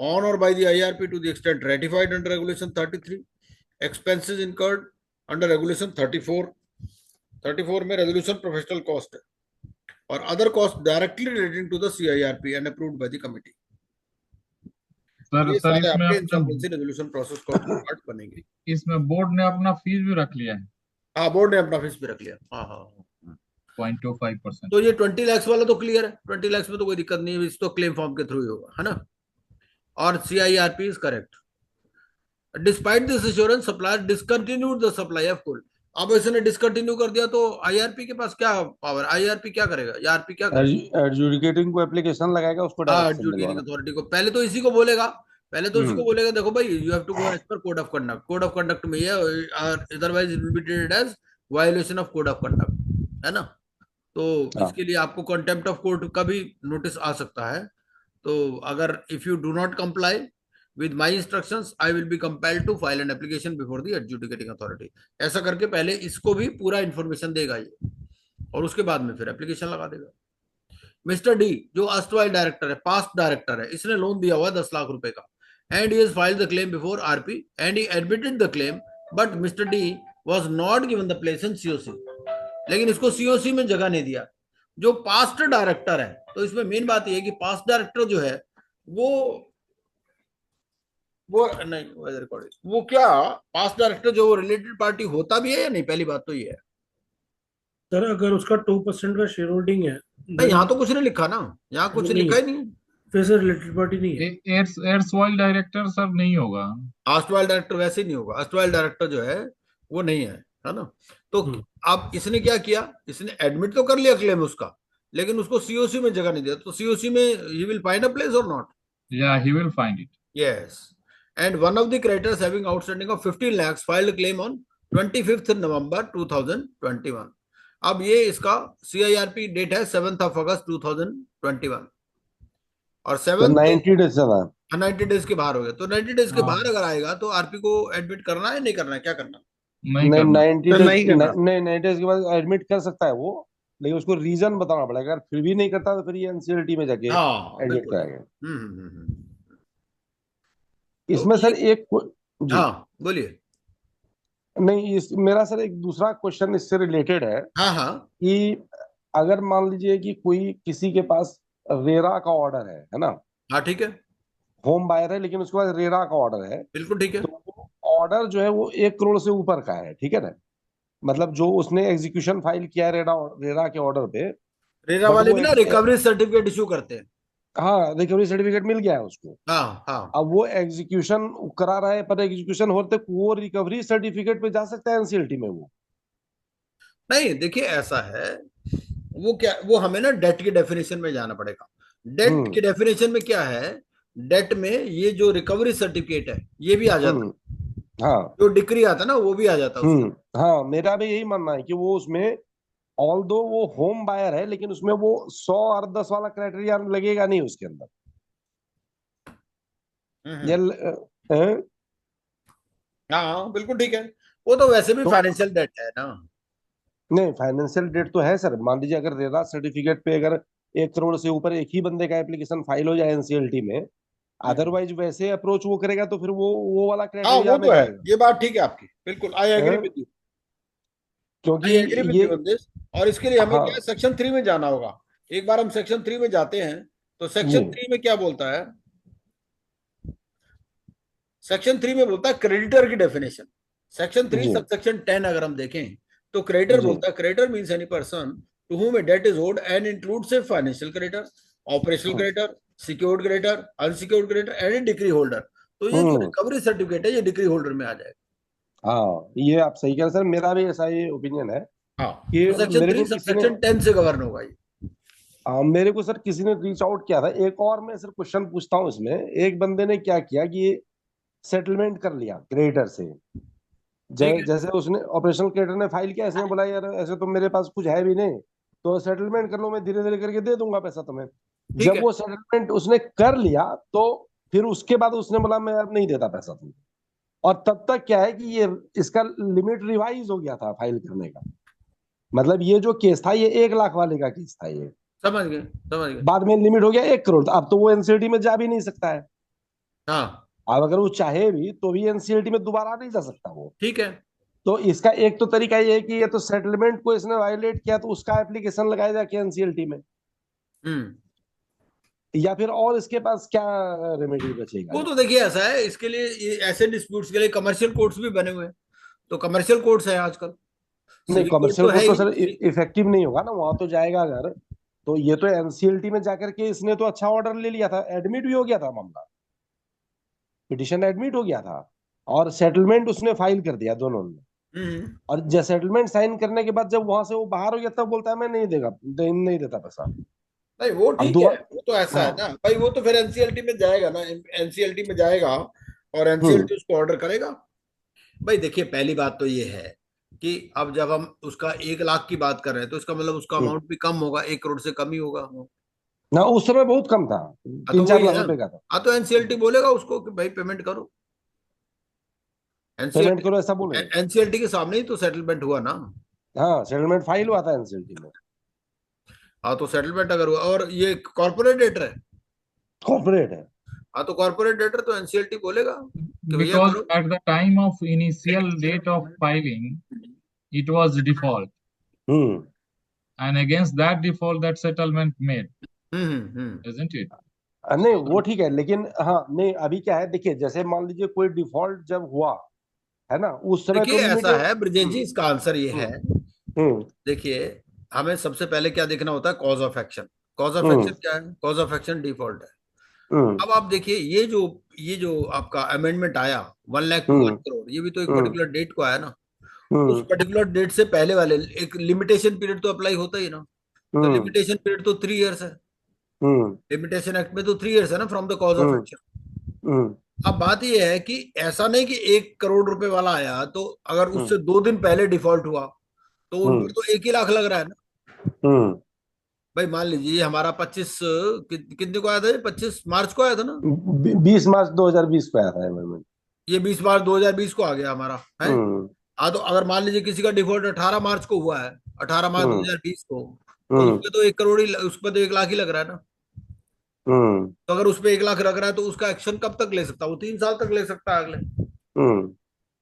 [SPEAKER 1] on or by the IRP to the extent ratified under regulation 33, expenses incurred under regulation 34, 34 में resolution professional cost है, और other cost directly relating to the CIRP and approved by the committee.
[SPEAKER 4] Sir
[SPEAKER 1] ये
[SPEAKER 4] sir
[SPEAKER 1] सारे
[SPEAKER 4] इसमें
[SPEAKER 1] आपके
[SPEAKER 4] अपने
[SPEAKER 1] insolvency resolution process cost part बनेंगे।
[SPEAKER 4] इसमें बोर्ड ने अपना फीस भी रख लिया है
[SPEAKER 1] हाँ, बोर्ड ने अपना फीस भी रख लिया। हाँ हाँ हाँ।
[SPEAKER 4] 0.25%।
[SPEAKER 1] तो ये 20 लाख वाला तो क्लियर है, 20 लाख में तो कोई दिक्कत नहीं है, इस तो क्लेम फॉर्म के थ्रू ही होगा, है ना। और CIRP is correct. Despite this assurance supplier discontinued the supply of coal. अब इसने डिसकंटिन्यू कर दिया तो IRP के पास क्या पावर, IRP क्या करेगा, ARP क्या करेगा?
[SPEAKER 3] एडजुडिकेटिंग को एप्लीकेशन लगाएगा, उसको
[SPEAKER 1] हाँ,
[SPEAKER 3] डायरेक्शन
[SPEAKER 1] एडजुडिकेटिंग
[SPEAKER 3] दिलवाना।
[SPEAKER 1] अथॉरिटी को पहले तो इसी को बोलेगा, पहले तो इसी को
[SPEAKER 3] हम्म
[SPEAKER 1] बोलेगा देखो भाई you have to go as per code of conduct, code of conduct में ये, otherwise it will be treated as violation of code of conduct, है ना। तो
[SPEAKER 3] हाँ।
[SPEAKER 1] इसके लिए आपको कंटेम्प्ट ऑफ कोर्ट का भी नोटिस आ सकता है। तो अगर if you do not comply with my instructions I will be compelled to file an application before the adjudicating authority. ऐसा करके पहले इसको भी पूरा इंफॉर्मेशन देगा ये, और उसके बाद में फिर एप्लीकेशन लगा देगा। मिस्टर डी जो अस्टवाइल डायरेक्टर है, पास्ट डायरेक्टर है, इसने लोन दिया हुआ है 10 लाख रुपए का, and he has filed the claim before RP and he admitted the claim, but mister D was not given the place in COC। लेकिन इसको COC में जगह नहीं दिया, जो पास्ट डायरेक्टर है। तो इसमें मेन बात यह है कि पास्ट डायरेक्टर जो है वो नहीं रिकॉर्ड, वो क्या पास्ट डायरेक्टर जो वो रिलेटेड पार्टी होता भी है या नहीं, पहली बात तो ये है।
[SPEAKER 6] सर अगर उसका 2% का शेयर होल्डिंग है
[SPEAKER 1] नहीं, यहाँ तो कुछ नहीं लिखा ना, यहाँ कुछ
[SPEAKER 6] नहीं,
[SPEAKER 1] लिखा ही नहीं।
[SPEAKER 6] फिर सर रिलेटेड पार्टी नहीं है।
[SPEAKER 4] एयरसवाइल डायरेक्टर सर नहीं होगा।
[SPEAKER 1] अस्टवाइल डायरेक्टर वैसे ही नहीं होगा, अस्टवाइल डायरेक्टर जो है वो नहीं है ना। तो अब इसने क्या किया, इसने एडमिट तो कर लिया क्लेम उसका, लेकिन उसको COC में जगह नहीं दिया। तो COC में he will find a place और नॉट?
[SPEAKER 4] या he will find it.
[SPEAKER 1] Yes. And one of the creditors having outstanding of 15 lakhs filed claim on 25th November 2021। अब ये इसका CIRP डेट है 7th of August 2021, और 7th
[SPEAKER 3] 90 days चला है।
[SPEAKER 1] 90 days के बाहर हो गया। तो 90 डेज के बाहर अगर आएगा तो RP को एडमिट करना है, नहीं करना है, क्या करना?
[SPEAKER 4] नहीं
[SPEAKER 3] नहीं,
[SPEAKER 4] करना।
[SPEAKER 3] 90
[SPEAKER 7] तो
[SPEAKER 3] डेज
[SPEAKER 7] नहीं करना।
[SPEAKER 3] नहीं, 90 डेज के बाद एडमिट कर सकता है वो, लेकिन उसको रीजन बताना पड़ेगा। अगर फिर भी नहीं करता तो फिर ये NCLT में जाके
[SPEAKER 1] हाँ
[SPEAKER 3] एडमिट
[SPEAKER 1] बिल्कुल।
[SPEAKER 3] कराएगा।
[SPEAKER 1] तो
[SPEAKER 3] इसमें सर एक जी,
[SPEAKER 1] हाँ बोलिए।
[SPEAKER 3] नहीं, इस मेरा सर एक दूसरा क्वेश्चन इससे रिलेटेड है
[SPEAKER 1] हाँ हाँ
[SPEAKER 3] कि अगर मान लीजिए कि कोई किसी के पास रेरा का ऑर्डर है ना,
[SPEAKER 1] हाँ, ठीक है।
[SPEAKER 3] होम बायर है लेकिन उसके पास रेरा का ऑर्डर है,
[SPEAKER 1] बिल्कुल ठीक है।
[SPEAKER 3] तो ऑर्डर जो है वो 1 करोड़ से ऊपर का है, ठीक है ना। मतलब जो उसने एग्जीक्यूशन फाइल किया है रेरा रेरा के ऑर्डर पे,
[SPEAKER 1] रेरा
[SPEAKER 3] बट
[SPEAKER 1] वाले
[SPEAKER 3] वो
[SPEAKER 1] भी ना रिकवरी सर्टिफिकेट इशू करते हैं।
[SPEAKER 3] हाँ रिकवरी सर्टिफिकेट मिल गया है उसको।
[SPEAKER 1] हाँ हाँ।
[SPEAKER 3] अब वो एग्जीक्यूशन करा रहा है, पर एग्जीक्यूशन होते वो रिकवरी सर्टिफिकेट पे जा सकता है एनसीएलटी में वो।
[SPEAKER 1] नहीं देखिए ऐसा है, वो क्या, वो हमें ना डेट की डेफिनेशन में जाना पड़ेगा। डेट की डेफिनेशन में क्या है, डेट में ये जो रिकवरी सर्टिफिकेट है ये भी आ जाता,
[SPEAKER 3] हाँ
[SPEAKER 1] जो डिक्री आता ना वो भी आ जाता उसमें।
[SPEAKER 3] हाँ, मेरा भी यही मानना है कि वो उसमें ऑल दो वो होम बायर है, लेकिन उसमें वो 100 और 10 वाला क्राइटेरिया लगेगा नहीं उसके अंदर। ये
[SPEAKER 1] हाँ बिल्कुल ठीक है, वो तो वैसे भी
[SPEAKER 3] तो
[SPEAKER 1] फाइनेंशियल डेट है ना।
[SPEAKER 3] नहीं, फाइनेंशियल डेट तो है सर। मान लीजिए अगर रेरा सर्टिफिकेट पे अगर 1 करोड़ से ऊपर एक ही बंदे का एप्लीकेशन फाइल हो जाए एनसीएलटी में, अदरवाइज वैसे अप्रोच वो करेगा तो फिर वो वाला
[SPEAKER 1] हाँ वो
[SPEAKER 3] क्राइटेरिया में
[SPEAKER 1] तो है,
[SPEAKER 3] जाएगा।
[SPEAKER 1] ये बात ठीक है आपकी, बिल्कुल आई एग्री
[SPEAKER 3] हैं?
[SPEAKER 1] विद यू,
[SPEAKER 3] क्योंकि
[SPEAKER 1] आई एग्री विद
[SPEAKER 3] ये
[SPEAKER 1] यू ऑन दिस। और इसके लिए हमें क्या
[SPEAKER 3] हाँ
[SPEAKER 1] है, सेक्शन 3 में जाना होगा। एक बार हम सेक्शन 3 में जाते हैं तो
[SPEAKER 3] जी
[SPEAKER 1] सेक्शन 3 में क्या बोलता है, सेक्शन 3 में बोलता है क्रेडिटर की डेफिनेशन। सेक्शन 3
[SPEAKER 3] जी
[SPEAKER 1] सब सेक्शन 10 अगर हम देखें तो क्रेडिटर
[SPEAKER 3] जी
[SPEAKER 1] बोलता है, creditor means any person to whom a debt is owed and includes a financial creditor, operational creditor, secured creditor, unsecured creditor and a decree holder। तो ये जो
[SPEAKER 3] हम्म
[SPEAKER 1] रिकवरी सर्टिफिकेट है ये डिक्री होल्डर में आ जाएगा।
[SPEAKER 3] हाँ, ये आप सही कह रहे हैं सर, मेरा भी ऐसा ही ओपिनियन है
[SPEAKER 1] हाँ
[SPEAKER 3] कि
[SPEAKER 1] तो सेक्शन
[SPEAKER 3] मेरे
[SPEAKER 1] 3
[SPEAKER 3] को
[SPEAKER 1] सब
[SPEAKER 3] किसी ने
[SPEAKER 1] सेक्शन 10 से गवर्न होगा ये।
[SPEAKER 3] मेरे को सर किसी ने रीच आउट किया था। एक और मैं सर क्वेश्चन पूछता हूँ इसमें। एक बंदे ने क्या किया कि सेटलमेंट कर लिया क्रेडिटर से।
[SPEAKER 1] ठीक है
[SPEAKER 3] जैसे उसने ऑपरेशनल क्रेडिटर ने फाइल किया, इसने बोला यार ऐसे तो मेरे पास कुछ है भी नहीं, तो सेटलमेंट कर लो, मैं धीरे धीरे करके दे दूंगा पैसा तुम्हें।
[SPEAKER 1] ठीक
[SPEAKER 3] जब
[SPEAKER 1] है।
[SPEAKER 3] वो सेटलमेंट उसने कर लिया तो फिर उसके बाद उसने बोला मैं अब नहीं देता पैसा तुमको। और तब तक क्या है कि ये इसका लिमिट रिवाइज हो गया था फाइल करने का। मतलब ये जो केस था ये 1 लाख वाले का केस था ये।
[SPEAKER 1] समझ गए समझ गए।
[SPEAKER 3] बाद में लिमिट हो गया 1 करोड़। अब तो वो एनसीएलटी में जा भी नहीं सकता है।
[SPEAKER 1] हाँ
[SPEAKER 3] अब अगर वो चाहे भी तो भी एनसीएलटी में दोबारा नहीं जा सकता वो।
[SPEAKER 1] ठीक है।
[SPEAKER 3] तो इसका एक तो तरीका ये है कि ये तो सेटलमेंट को इसने वायलेट किया तो उसका एप्लीकेशन लगाया जाके एनसीएलटी में,
[SPEAKER 1] हम्म।
[SPEAKER 3] या फिर और इसके पास क्या रेमेडी बचेगा।
[SPEAKER 1] वो तो देखिए ऐसा है, इसके लिए ऐसे डिस्प्यूट्स के लिए कमर्शियल कोर्ट्स भी बने हुए हैं, तो कमर्शियल कोर्ट्स है आजकल,
[SPEAKER 3] नहीं,
[SPEAKER 1] सिविल कोर्ट
[SPEAKER 3] कमर्शियल
[SPEAKER 1] तो है
[SPEAKER 3] कोर्ट तो सर
[SPEAKER 1] ही।
[SPEAKER 3] इफेक्टिव नहीं होगा ना, वहां तो जाएगा अगर। तो ये तो एनसीएलटी में जाकर के इसने तो अच्छा ऑर्डर ले लिया था, एडमिट भी हो गया था मामला, पिटिशन एडमिट हो गया था, और सेटलमेंट उसने फाइल कर दिया दोनों ने।
[SPEAKER 1] हम्म।
[SPEAKER 3] और जब सेटलमेंट साइन करने के बाद जब वहां से वो बाहर हो गया तब बोलता है मैं नहीं देगा, नहीं देता पैसा।
[SPEAKER 1] नहीं वो
[SPEAKER 3] अब
[SPEAKER 1] ठीक है,
[SPEAKER 3] दोबारा
[SPEAKER 1] वो तो ऐसा है
[SPEAKER 3] हाँ
[SPEAKER 1] ना भाई, वो तो फिर एनसीएलटी में जाएगा ना, एनसीएलटी में जाएगा और
[SPEAKER 3] हम्म
[SPEAKER 1] एनसीएलटी उसको ऑर्डर करेगा। भाई देखिए पहली बात तो ये है कि अब जब हम उसका 1 लाख की बात कर रहे हैं तो इसका मतलब उसका
[SPEAKER 3] हम्म।
[SPEAKER 1] अमाउंट भी कम होगा, 1 करोड़ से कम ही होगा।
[SPEAKER 3] ना उस समय बहुत कम था,
[SPEAKER 1] हाँ तो
[SPEAKER 3] तीन चार
[SPEAKER 1] वही है
[SPEAKER 3] लाख
[SPEAKER 1] ना।
[SPEAKER 3] रुपए का था।
[SPEAKER 1] हाँ तो एनसीएलटी बोलेगा उसको कि भाई पेमेंट करो।
[SPEAKER 3] पेमेंट
[SPEAKER 1] एनसीएलटी,
[SPEAKER 3] करो ऐसा बोलेगा।
[SPEAKER 1] एनसीएलटी के सामने ही तो सेटलमेंट हुआ ना।
[SPEAKER 3] हाँ, सेटलमेंट फाइल हुआ था एनसीएलटी में।
[SPEAKER 1] हाँ तो सेटलमेंट अगर हुआ और ये कॉर्पोरेट डेटर है,
[SPEAKER 3] कॉर्पोरेट है।
[SPEAKER 1] हाँ तो कॉर्पोरेट डेटर तो एनसीएलटी बोलेगा कि भैया
[SPEAKER 4] because
[SPEAKER 1] करो।
[SPEAKER 4] at the time of initial date of filing, it was default,
[SPEAKER 3] hmm
[SPEAKER 4] and against that default, that settlement made,
[SPEAKER 1] hmm.
[SPEAKER 4] isn't it?
[SPEAKER 3] नहीं वो ठीक है, लेकिन हाँ नहीं, अभी क्या है देखिए, जैसे मान लीजिए कोई डिफॉल्ट जब हुआ है ना, उस समय तो
[SPEAKER 1] देखिए ऐसा
[SPEAKER 3] लिमिटेड।
[SPEAKER 1] है ब्रजेश जी, इसका आंसर ये है,
[SPEAKER 3] हम्म
[SPEAKER 1] देखिए हमें सबसे पहले क्या देखना होता है, cause of action. Cause of
[SPEAKER 3] hmm
[SPEAKER 1] action क्या है, कॉज ऑफ एक्शन डिफॉल्ट है।
[SPEAKER 3] हम्म
[SPEAKER 1] अब आप देखिए ये जो आपका अमेंडमेंट आया 1 लाख टू 1 करोड़, ये भी तो एक
[SPEAKER 3] हम्म
[SPEAKER 1] पर्टिकुलर डेट को आया ना। उस
[SPEAKER 3] हम्म
[SPEAKER 1] पर्टिकुलर डेट से पहले वाले एक लिमिटेशन पीरियड तो अप्लाई होता ही ना। तो
[SPEAKER 3] हम्म
[SPEAKER 1] लिमिटेशन पीरियड तो 3 इयर्स है,
[SPEAKER 3] हम्म
[SPEAKER 1] लिमिटेशन एक्ट में तो 3 इयर्स है ना from the cause of
[SPEAKER 3] hmm
[SPEAKER 1] action.
[SPEAKER 3] Hmm
[SPEAKER 1] अब बात यह है कि ऐसा नहीं कि 1 करोड़ रुपए वाला आया तो अगर
[SPEAKER 3] हम्म
[SPEAKER 1] उससे 2 दिन पहले डिफॉल्ट हुआ तो उन पर
[SPEAKER 3] हम्म
[SPEAKER 1] तो 1 ही लाख लग रहा है ना।
[SPEAKER 3] हम्म
[SPEAKER 1] भाई मान लीजिए हमारा 25 कितने को आया था, 25 मार्च को आया था ना।
[SPEAKER 3] 20 मार्च 2020 को आया था अमेंडमेंट।
[SPEAKER 1] ये 20 मार्च 2020 को आ गया हमारा है।
[SPEAKER 3] हम्म
[SPEAKER 1] हाँ तो अगर मान लीजिए किसी का डिफॉल्ट 18 मार्च को हुआ है, 18 मार्च दो
[SPEAKER 3] हम्म
[SPEAKER 1] हजार बीस को, तो
[SPEAKER 3] हम्म
[SPEAKER 1] उसपे तो 1 करोड़ ही, उसपे तो 1 लाख ही लग रहा है ना।
[SPEAKER 3] हम्म
[SPEAKER 1] तो अगर उसपे 1 लाख लग रहा है तो उसका एक्शन कब तक ले सकता है, वो 3 साल तक ले सकता है अगले।
[SPEAKER 3] हम्म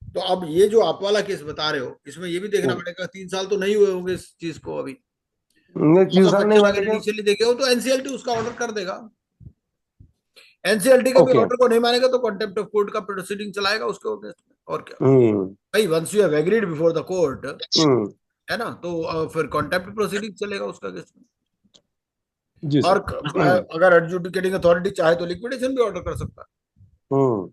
[SPEAKER 1] तो अब ये जो आप वाला केस बता रहे हो इसमें ये भी देखना
[SPEAKER 3] हम्म।
[SPEAKER 1] पड़ेगा, 3 साल तो नहीं हुए होंगे इस चीज को अभी।
[SPEAKER 3] नहीं,
[SPEAKER 1] कॉज
[SPEAKER 3] 3
[SPEAKER 1] ऑफ
[SPEAKER 3] साल नहीं
[SPEAKER 1] एक्शन
[SPEAKER 3] हुआ
[SPEAKER 1] अगर
[SPEAKER 3] लेकिन
[SPEAKER 1] इनिशियली देखे हो तो एनसीएलटी उसका ऑर्डर कर देगा। एनसीएलटी का भी
[SPEAKER 3] Okay.
[SPEAKER 1] ऑर्डर को नहीं मानेगा तो कॉन्टेम्प्ट ऑफ कोर्ट का प्रोसीडिंग चलाएगा उसके अगेंस्ट में, और क्या
[SPEAKER 3] हम्म
[SPEAKER 1] भाई, once you have agreed before the court,
[SPEAKER 3] hmm
[SPEAKER 1] है ना, तो फिर कॉन्टेम्प्ट प्रोसीडिंग चलेगा उसका अगेंस्ट में।
[SPEAKER 3] जी
[SPEAKER 1] और
[SPEAKER 3] सर।
[SPEAKER 1] अगर एडजुडिकेटिंग अथॉरिटी चाहे तो लिक्विडेशन भी ऑर्डर कर सकता है,
[SPEAKER 3] हम्म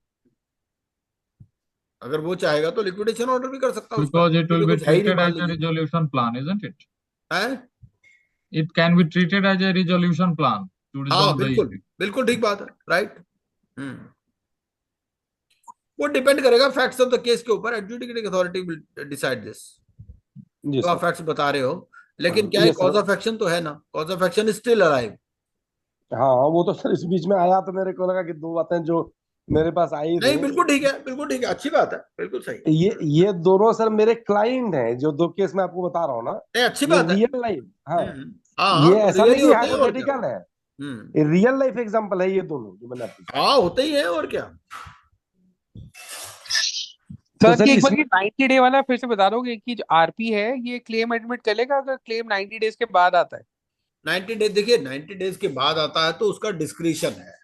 [SPEAKER 1] अगर वो चाहेगा तो लिक्विडेशन ऑर्डर भी कर सकता है उसका,
[SPEAKER 4] Because it will
[SPEAKER 1] क्योंकि
[SPEAKER 4] be
[SPEAKER 1] कुछ है ही नहीं
[SPEAKER 4] treated
[SPEAKER 1] मान
[SPEAKER 4] as a
[SPEAKER 1] लीजिए,
[SPEAKER 4] resolution plan, isn't it?
[SPEAKER 1] है।
[SPEAKER 4] It can be treated as a resolution plan to
[SPEAKER 1] हाँ
[SPEAKER 4] resolve the
[SPEAKER 1] बिल्कुल
[SPEAKER 4] issue.
[SPEAKER 1] बिल्कुल ठीक बात है, राइट। वो डिपेंड करेगा फैक्ट्स ऑफ द केस के ऊपर, adjudicating authority will decide this,
[SPEAKER 3] जी
[SPEAKER 1] तो आप
[SPEAKER 3] सर।
[SPEAKER 1] फैक्ट्स बता रहे हो, लेकिन क्या है,
[SPEAKER 3] Yes,
[SPEAKER 1] cause
[SPEAKER 3] sir.
[SPEAKER 1] Of action तो है ना, cause of action is still alive.
[SPEAKER 3] हाँ वो तो सर इस बीच में आया तो मेरे को लगा कि दो बातें जो मेरे पास आई
[SPEAKER 1] नहीं
[SPEAKER 3] थी,
[SPEAKER 1] बिल्कुल ठीक है, बिल्कुल ठीक है, अच्छी बात है, बिल्कुल सही,
[SPEAKER 3] ये दोनों सर मेरे क्लाइंट हैं, जो दो केस मैं आपको बता रहा हूँ ना,
[SPEAKER 1] नहीं अच्छी
[SPEAKER 3] ये
[SPEAKER 1] बात है।
[SPEAKER 3] रियल लाइफ, हाँ
[SPEAKER 1] हाँ
[SPEAKER 3] ये
[SPEAKER 1] हाँ, तो
[SPEAKER 3] ऐसा
[SPEAKER 1] रियली
[SPEAKER 3] नहीं कि
[SPEAKER 1] होते हैं, और क्या।
[SPEAKER 3] हाइपोथेटिकल है,
[SPEAKER 1] हम्म,
[SPEAKER 3] ये रियल लाइफ एग्जांपल है ये दोनों जो मैंने आपको।
[SPEAKER 1] हाँ होते ही है, और क्या।
[SPEAKER 3] तो
[SPEAKER 7] सर
[SPEAKER 3] सर
[SPEAKER 7] ये एक बार
[SPEAKER 3] इसमें
[SPEAKER 7] ये 90 डे वाला फिर से बता दोगे कि जो आरपी है ये क्लेम एडमिट करेगा अगर क्लेम 90 डेज के बाद आता है?
[SPEAKER 1] 90 डेज, देखिए 90 डेज के बाद आता है तो उसका डिस्क्रिशन है।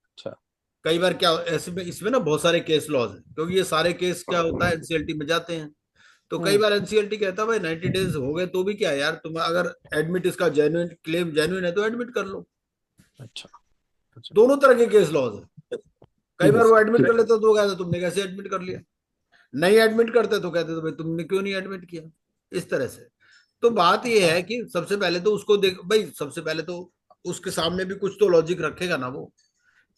[SPEAKER 7] अच्छा।
[SPEAKER 1] कई बार क्या ऐसे में, इसमें ना बहुत सारे केस लॉज हैं, क्योंकि ये सारे केस क्या होता है एनसीएलटी में जाते हैं, तो कई बार एनसीएलटी कहता है भाई 90 डेज हो गए तो भी क्या है यार, तुम अगर एडमिट इसका जेन्युइन क्लेम जेन्युइन है तो एडमिट कर लो।
[SPEAKER 7] अच्छा।
[SPEAKER 1] दोनों तरह के केस लॉज है। कई
[SPEAKER 3] ठीक है
[SPEAKER 1] बार वो
[SPEAKER 3] सर,
[SPEAKER 1] एडमिट
[SPEAKER 3] ठीक।
[SPEAKER 1] कर लेते तो कहते तुमने कैसे एडमिट कर लिया, नहीं एडमिट करते तो कहते तो भाई तुमने क्यों नहीं एडमिट किया, इस तरह से। तो बात ये है कि सबसे पहले तो उसको देख भाई, सबसे पहले तो उसके सामने भी कुछ तो लॉजिक रखेगा ना वो,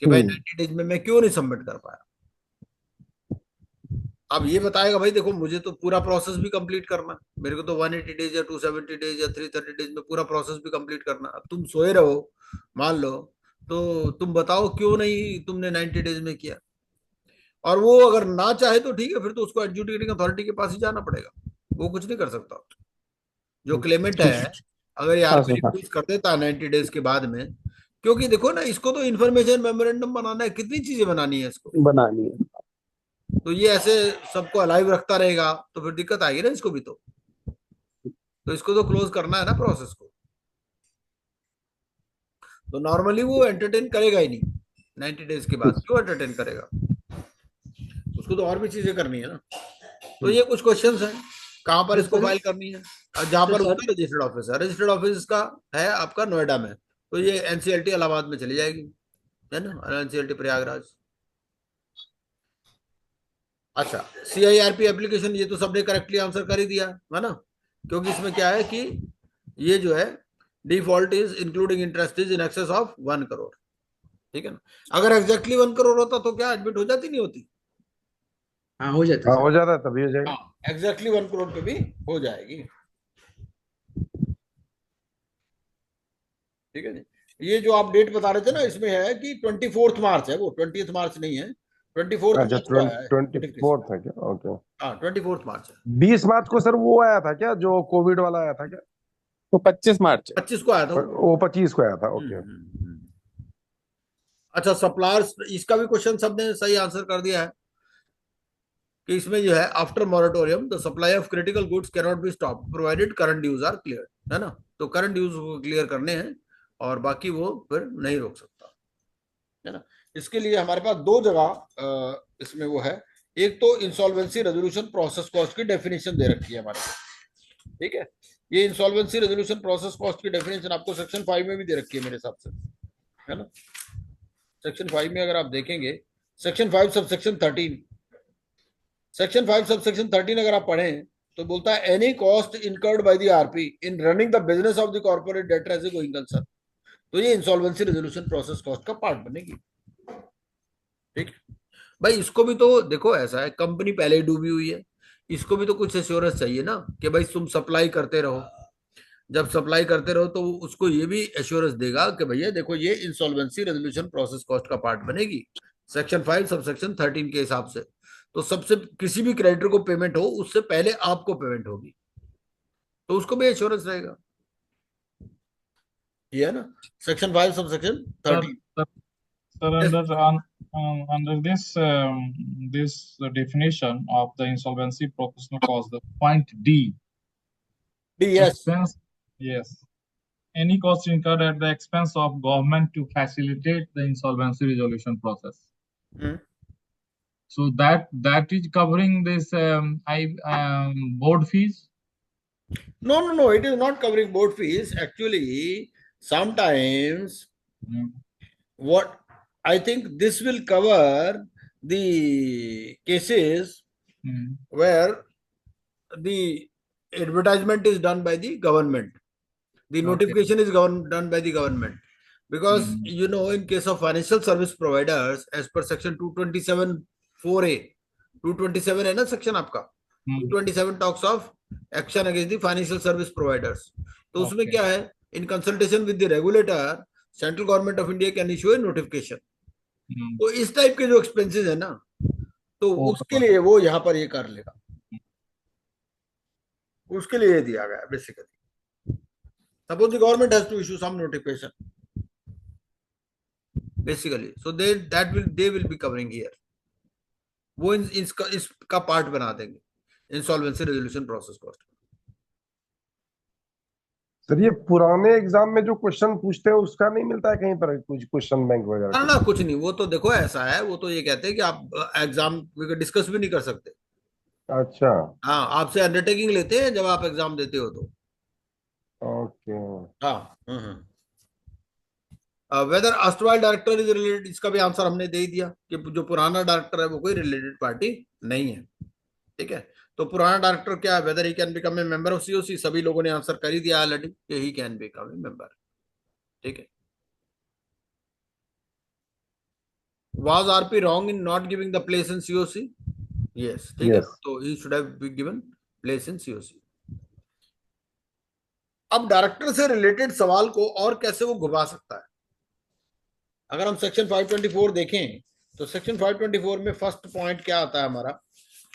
[SPEAKER 1] कि भाई 90 डेज में मैं क्यों नहीं सबमिट कर पाया। अब ये बताएगा भाई देखो मुझे तो पूरा प्रोसेस भी कंप्लीट करना है, मेरे को तो 180 डेज या 270 डेज या 330 डेज में पूरा प्रोसेस भी कंप्लीट करना है। अब तुम सोए रहो मान लो, तो तुम बताओ क्यों नहीं तुमने 90 डेज में किया, और वो अगर ना चाहे तो ठीक है, फिर तो उसको एडजुडिकेटिंग अथॉरिटी के पास ही जाना पड़ेगा, वो कुछ नहीं कर सकता। जो क्लेमेंट है अगर ये
[SPEAKER 2] हाँ
[SPEAKER 1] आरपी
[SPEAKER 2] सर, हाँ।
[SPEAKER 1] रिक्वेस्ट कर देता है 90 डेज के बाद में, क्योंकि देखो ना इसको तो इन्फॉर्मेशन मेमोरेंडम बनाना है, कितनी चीजें बनानी है इसको,
[SPEAKER 2] बनानी है।
[SPEAKER 1] तो ये ऐसे सबको अलाइव रखता रहेगा तो फिर दिक्कत आएगी ना इसको भी, तो इसको तो क्लोज करना है ना प्रोसेस को, तो नॉर्मली वो एंटरटेन करेगा ही नहीं 90 डेज के बाद, क्यों एंटरटेन करेगा, उसको तो और भी चीजें करनी है ना। तो ये कुछ क्वेश्चंस हैं, कहाँ पर इसको फाइल करनी है, और जहां पर उसका रजिस्टर्ड ऑफिस है, रजिस्टर्ड ऑफिस इसका है आपका नोएडा में, तो ये एनसीएलटी इलाहाबाद में चली जाएगी, है ना, एनसीएलटी प्रयागराज। अच्छा, सीआईआरपी एप्लीकेशन ये तो सबने करेक्टली आंसर कर ही दिया है ना, क्योंकि इसमें क्या है कि ये जो है default is including interest is in excess of 1 crore, ठीक है ना। अगर एग्जैक्टली 1 करोड़ होता तो क्या एडमिट हो जाती, नहीं होती,
[SPEAKER 5] हाँ हो जाता
[SPEAKER 3] हाँ
[SPEAKER 5] है
[SPEAKER 3] हो जाता है तभी हो जाएगा।
[SPEAKER 1] हाँ एग्जैक्टली 1 करोड़ पे भी हो जाएगी, ठीक है जी। ये जो आप डेट बता रहे थे ना, इसमें है कि 24 मार्च है, वो 20 मार्च नहीं है, 24
[SPEAKER 3] अच्छा
[SPEAKER 1] मार्च को आया है
[SPEAKER 3] 24th है क्या? ओके।
[SPEAKER 1] हाँ 24 मार्च है,
[SPEAKER 3] 20 मार्च को सर वो आया था क्या, जो कोविड वाला आया था क्या?
[SPEAKER 7] तो 25 मार्च है।
[SPEAKER 1] 25 को आया था वो।
[SPEAKER 3] वो 25 को आया था,
[SPEAKER 1] हम्म,
[SPEAKER 3] ओके।
[SPEAKER 1] हम्म, हम्म। अच्छा, सप्लायर्स, इसका भी क्वेश्चन सबने सही आंसर कर दिया है, कि इसमें जो है after moratorium the supply of critical goods can not be stop provided current dues are clear, है ना, तो करंट ड्यूज क्लियर करने हैं, और बाकी वो फिर नहीं रोक सकता, है ना। इसके लिए हमारे पास दो जगह इसमें वो है, एक तो इंसॉल्वेंसी रेजोल्यूशन प्रोसेस कॉस्ट की डेफिनेशन दे रखी है हमारे पास, ठीक है, ये इंसॉल्वेंसी रेजोल्यूशन प्रोसेस कॉस्ट की डेफिनेशन आपको सेक्शन 5 में भी दे रखी है मेरे हिसाब से, है ना। सेक्शन 5 में अगर आप देखेंगे, section 5 sub section 13, section 5 sub section 13 अगर आप पढ़ें तो बोलता है any cost incurred by the RP in running the business of the corporate debtor as a going concern, तो ये इंसॉल्वेंसी रेजोल्यूशन प्रोसेस कॉस्ट का पार्ट बनेगी, ठीक है भाई। इसको भी तो देखो, ऐसा है कंपनी पहले ही डूबी हुई है, इसको भी तो कुछ एश्योरेंस चाहिए ना, कि भाई तुम सप्लाई करते रहो, जब सप्लाई करते रहो तो उसको ये भी एश्योरेंस देगा कि भैया देखो ये इंसॉल्वेंसी रेजोल्यूशन प्रोसेस कॉस्ट का पार्ट बनेगी, सेक्शन 5 सब सेक्शन 13 के हिसाब से, तो सबसे किसी भी क्रेडिटर को पेमेंट हो उससे पहले आपको पेमेंट होगी, तो उसको भी एश्योरेंस रहेगा, ये है ना, section 5 sub section
[SPEAKER 4] Sir,
[SPEAKER 1] 13।
[SPEAKER 4] sir, sir, under this definition of the insolvency professional cause, the point D,
[SPEAKER 1] yes,
[SPEAKER 4] expense, yes, any cost incurred at the expense of government to facilitate the insolvency resolution process.
[SPEAKER 1] Hmm.
[SPEAKER 4] So that is covering this board fees.
[SPEAKER 1] No, it is not covering board fees. Actually, sometimes what I think this will cover the cases where the advertisement is done by the government. The notification is done by the government. Because, you know, in case of financial service providers, as per section 227 4A, 227 है ना section आपका, 227 talks of action against the financial service providers. तो उसमें क्या है, in consultation with the regulator, central government of India can issue a notification. तो इस type के जो expenses है ना, तो उसके लिए वो यहाँ पर ये कर लेगा, उसके लिए ये दिया गया basically. Suppose the government has to issue some notification, basically, so they will be covering here. वो इसका पार्ट बना देंगे insolvency resolution process cost.
[SPEAKER 3] Sir ये पुराने एग्जाम में जो क्वेश्चन पूछते हैं उसका नहीं मिलता है कहीं पर कुछ क्वेश्चन बैंक वगैरह?
[SPEAKER 1] ना कुछ नहीं, वो तो देखो ऐसा है, वो तो ये कहते हैं कि आप एग्जाम डिस्कस भी नहीं कर सकते.
[SPEAKER 3] अच्छा.
[SPEAKER 1] हाँ, आपसे अंडरटेकिंग लेते हैं जब आप एग्जाम देते हो तो.
[SPEAKER 3] ओके.
[SPEAKER 1] हाँ. वेदर अस्टवाइल डायरेक्टर इज रिलेटेड, इसका भी आंसर हमने दे ही दिया कि जो पुराना डायरेक्टर है वो कोई रिलेटेड पार्टी नहीं है. ठीक है, तो पुराना डायरेक्टर क्या है, whether he can become a member of COC, सभी लोगों ने आंसर कर ही दिया ऑलरेडी कि he can become a member. ठीक है. Was RP wrong in not giving the place in COC? Yes. ठीक है, तो he should have been given place in COC. अब डायरेक्टर से रिलेटेड सवाल को और कैसे वो घुमा सकता है, अगर हम सेक्शन 524 देखें तो सेक्शन 524 में फर्स्ट पॉइंट क्या आता है हमारा,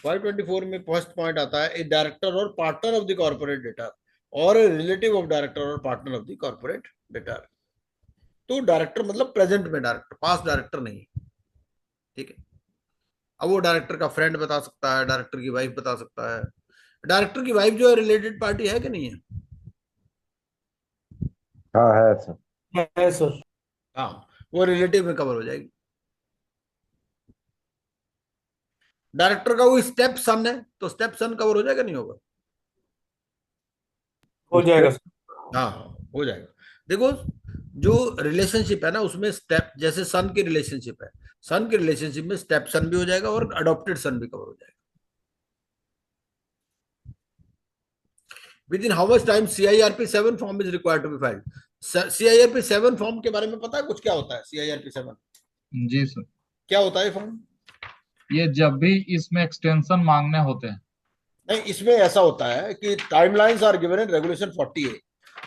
[SPEAKER 1] 524 में फर्स्ट पॉइंट आता है ए डायरेक्टर और partner of the corporate debtor और रिलेटिव ऑफ डायरेक्टर और partner of the corporate debtor. तो डायरेक्टर मतलब प्रेजेंट में डायरेक्टर, पास्ट डायरेक्टर नहीं. ठीक है. अब वो डायरेक्टर का फ्रेंड बता सकता है, डायरेक्टर की वाइफ बता सकता है. डायरेक्टर की वाइफ जो है रिलेटेड पार्टी है कि नहीं है?
[SPEAKER 3] हाँ है सर.
[SPEAKER 6] है सर.
[SPEAKER 1] हाँ, वो रिलेटिव में कवर हो जाएगी. डायरेक्टर का वो स्टेप सन है तो स्टेप सन कवर हो जाएगा, नहीं होगा?
[SPEAKER 6] हो जाएगा सर.
[SPEAKER 1] हाँ, हो जाएगा. देखो जो रिलेशनशिप है ना उसमें स्टेप, जैसे सन की रिलेशनशिप है, सन की रिलेशनशिप में स्टेप सन भी हो जाएगा और अडॉप्टेड सन भी कवर हो जाएगा. Within how much time CIRP 7 form is required to be filed? CIRP 7 form के बारे में पता है कुछ, क्या होता है CIRP 7?
[SPEAKER 4] जी सर.
[SPEAKER 1] क्या होता है फॉर्म?
[SPEAKER 4] ये जब भी इसमें एक्सटेंशन मांगने होते हैं.
[SPEAKER 1] नहीं, इसमें ऐसा होता है कि timelines are given in regulation 48.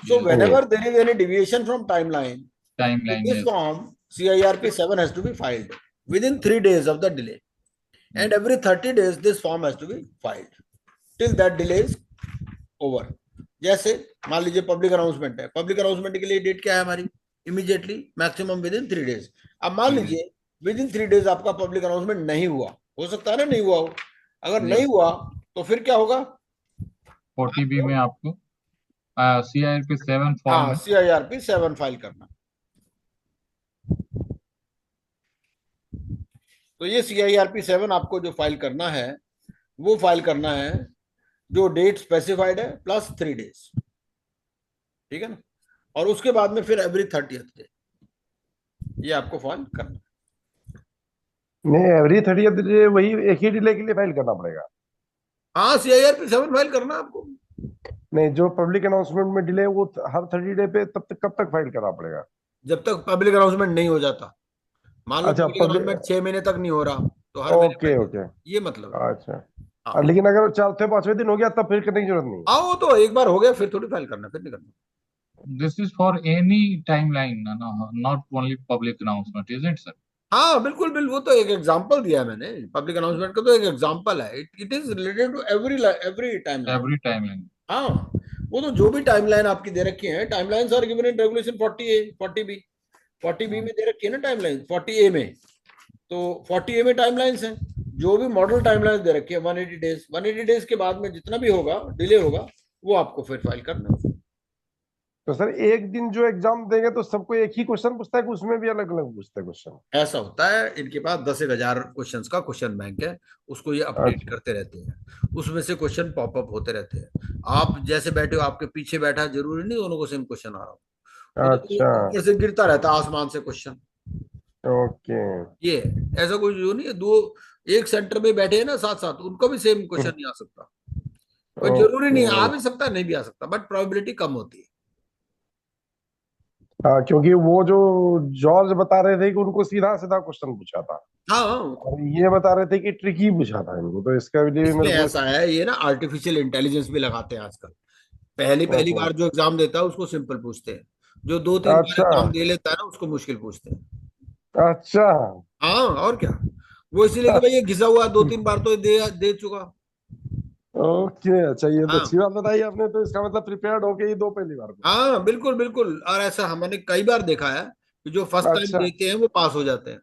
[SPEAKER 1] So whenever there is any deviation from timeline, this form CIRP 7 has to be filed within 3 days of the delay, and every 30 days this form has to be filed till that delay is over. जैसे मान लीजिए public announcement है, public announcement के लिए date क्या है हमारी? Immediately, maximum with in 3 days. अब मान लीजिए विद इन 3 डेज आपका पब्लिक अनाउंसमेंट नहीं हुआ, हो सकता है ना नहीं हुआ हो. अगर नहीं हुआ तो फिर क्या होगा?
[SPEAKER 4] 40B में आपको CIRP 7 फॉर्म.
[SPEAKER 1] हाँ, CIRP 7 फाइल करना. तो ये CIRP 7 आपको जो फाइल करना है वो फाइल करना है जो डेट स्पेसिफाइड है प्लस 3 डेज. ठीक है ना. और उसके बाद में फिर एवरी 30th डे ये आपको फाइल करना.
[SPEAKER 3] नहीं, एवरी 30th डे वही एक ही डिले के लिए फाइल करना पड़ेगा.
[SPEAKER 1] हाँ, CIRP 7 फाइल करना आपको.
[SPEAKER 3] नहीं, जो पब्लिक अनाउंसमेंट में डिले वो हर 30 डे पे तब तक कब तक फाइल करना पड़ेगा?
[SPEAKER 1] जब तक पब्लिक अनाउंसमेंट नहीं हो जाता. मान लो
[SPEAKER 3] अच्छा,
[SPEAKER 1] पब्लिक अनाउंसमेंट 6 महीने तक नहीं हो रहा तो हर
[SPEAKER 3] ओके ओके,
[SPEAKER 1] ये मतलब है.
[SPEAKER 3] अच्छा.
[SPEAKER 1] हाँ.
[SPEAKER 3] लेकिन अगर 4-5वें दिन हो गया तब फिर करने की जरूरत नहीं.
[SPEAKER 1] हाँ, वो तो एक बार हो गया फिर थोड़ी फाइल करना, फिर नहीं करना.
[SPEAKER 4] This is for any timeline, no, not only public announcement, isn't it, sir?
[SPEAKER 1] हाँ बिल्कुल बिल्कुल, वो तो एक एग्जांपल दिया है मैंने. पब्लिक अनाउंसमेंट का तो एक एग्जांपल है. It is related to every timeline.
[SPEAKER 4] Every timeline.
[SPEAKER 1] हाँ, वो तो जो भी टाइमलाइन आपकी दे रखी है, timelines are given in regulation 40A 40B. 40B में दे रखी है ना टाइमलाइन, 40A में. तो 40A में टाइमलाइंस हैं, जो भी मॉडल टाइमलाइन दे रखी है 180 डेज. 180 डेज के बाद में जितना भी होगा डिले होगा वो आपको फिर फाइल करना है.
[SPEAKER 3] तो सर एक दिन जो एग्जाम देंगे तो सबको एक ही क्वेश्चन पूछता है कि उसमें भी अलग अलग पूछते हैं क्वेश्चन?
[SPEAKER 1] ऐसा होता है, इनके पास 10,000 क्वेश्चन का क्वेश्चन बैंक है, उसको ये अपडेट
[SPEAKER 3] अच्छा
[SPEAKER 1] करते रहते हैं, उसमें से क्वेश्चन पॉपअप होते रहते हैं। आप जैसे बैठे हो, आपके पीछे बैठा है, जरूरी नहीं दोनों को सेम क्वेश्चन आ रहा हो, वो तो
[SPEAKER 3] अच्छा।
[SPEAKER 1] ऊपर से गिरता रहता है आसमान से क्वेश्चन।
[SPEAKER 3] ओके।
[SPEAKER 1] ये है। ऐसा कोई जो नहीं है, दो एक सेंटर में बैठे हैं ना साथ साथ, उनको भी सेम क्वेश्चन नहीं आ सकता। पर जरूरी नहीं है, आ
[SPEAKER 3] ओके।
[SPEAKER 1] भी सकता है, नहीं भी आ सकता, बट प्रोबेबिलिटी कम होती है।
[SPEAKER 3] हाँ, क्योंकि वो जो जॉर्ज बता रहे थे कि उनको सीधा सीधा क्वेश्चन पूछा था,
[SPEAKER 1] हाँ हाँ,
[SPEAKER 3] और ये बता रहे थे कि ट्रिकी पूछा था इनको, तो इसका लिए भी
[SPEAKER 1] इसमें
[SPEAKER 3] मेरे को।
[SPEAKER 1] ऐसा है, ये ना आर्टिफिशियल इंटेलिजेंस भी लगाते हैं आजकल। पहली पहली
[SPEAKER 3] ओहो।
[SPEAKER 1] बार जो एग्जाम देता है उसको सिंपल पूछते हैं, जो 2-3 बार
[SPEAKER 3] अच्छा।
[SPEAKER 1] एग्जाम दे लेता है ना उसको मुश्किल पूछते हैं।
[SPEAKER 3] अच्छा।
[SPEAKER 1] हाँ, और क्या। वो इसीलिए कि भाई ये घिसा हुआ 2-3 बार तो दे दे चुका।
[SPEAKER 3] ओके। अच्छा, ये तो अच्छी
[SPEAKER 1] हाँ
[SPEAKER 3] बात बताई आपने, तो इसका मतलब प्रिपेयर्ड होके ही दो पहली बार में।
[SPEAKER 1] हाँ, बिल्कुल बिल्कुल, और ऐसा हमने कई बार देखा है कि जो फर्स्ट टाइम
[SPEAKER 3] अच्छा।
[SPEAKER 1] देते हैं वो पास हो जाते हैं।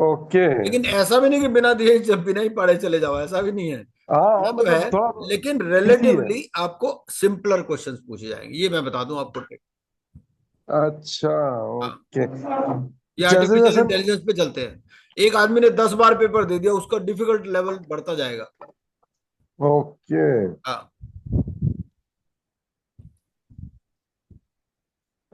[SPEAKER 3] ओके।
[SPEAKER 1] लेकिन ऐसा भी नहीं कि बिना दिए जब बिना ही पढ़े चले जाओ, ऐसा भी नहीं है।
[SPEAKER 3] हाँ
[SPEAKER 1] ये
[SPEAKER 3] हाँ,
[SPEAKER 1] तो
[SPEAKER 3] मतलब
[SPEAKER 1] है,
[SPEAKER 3] थोड़ा
[SPEAKER 1] लेकिन
[SPEAKER 3] इजी है।
[SPEAKER 1] रिलेटिवली आपको सिंपलर क्वेश्चंस पूछे जाएंगे, ये मैं बता दूं आपको ट्रिक।
[SPEAKER 3] अच्छा।
[SPEAKER 1] हाँ,
[SPEAKER 3] ओके।
[SPEAKER 1] ये
[SPEAKER 3] जैसे
[SPEAKER 1] आर्टिफिशियल
[SPEAKER 3] जैसे।
[SPEAKER 1] इंटेलिजेंस पे चलते हैं। एक आदमी ने 10 बार पेपर दे दिया, उसका डिफिकल्ट लेवल बढ़ता जाएगा।
[SPEAKER 3] ओके।
[SPEAKER 1] हाँ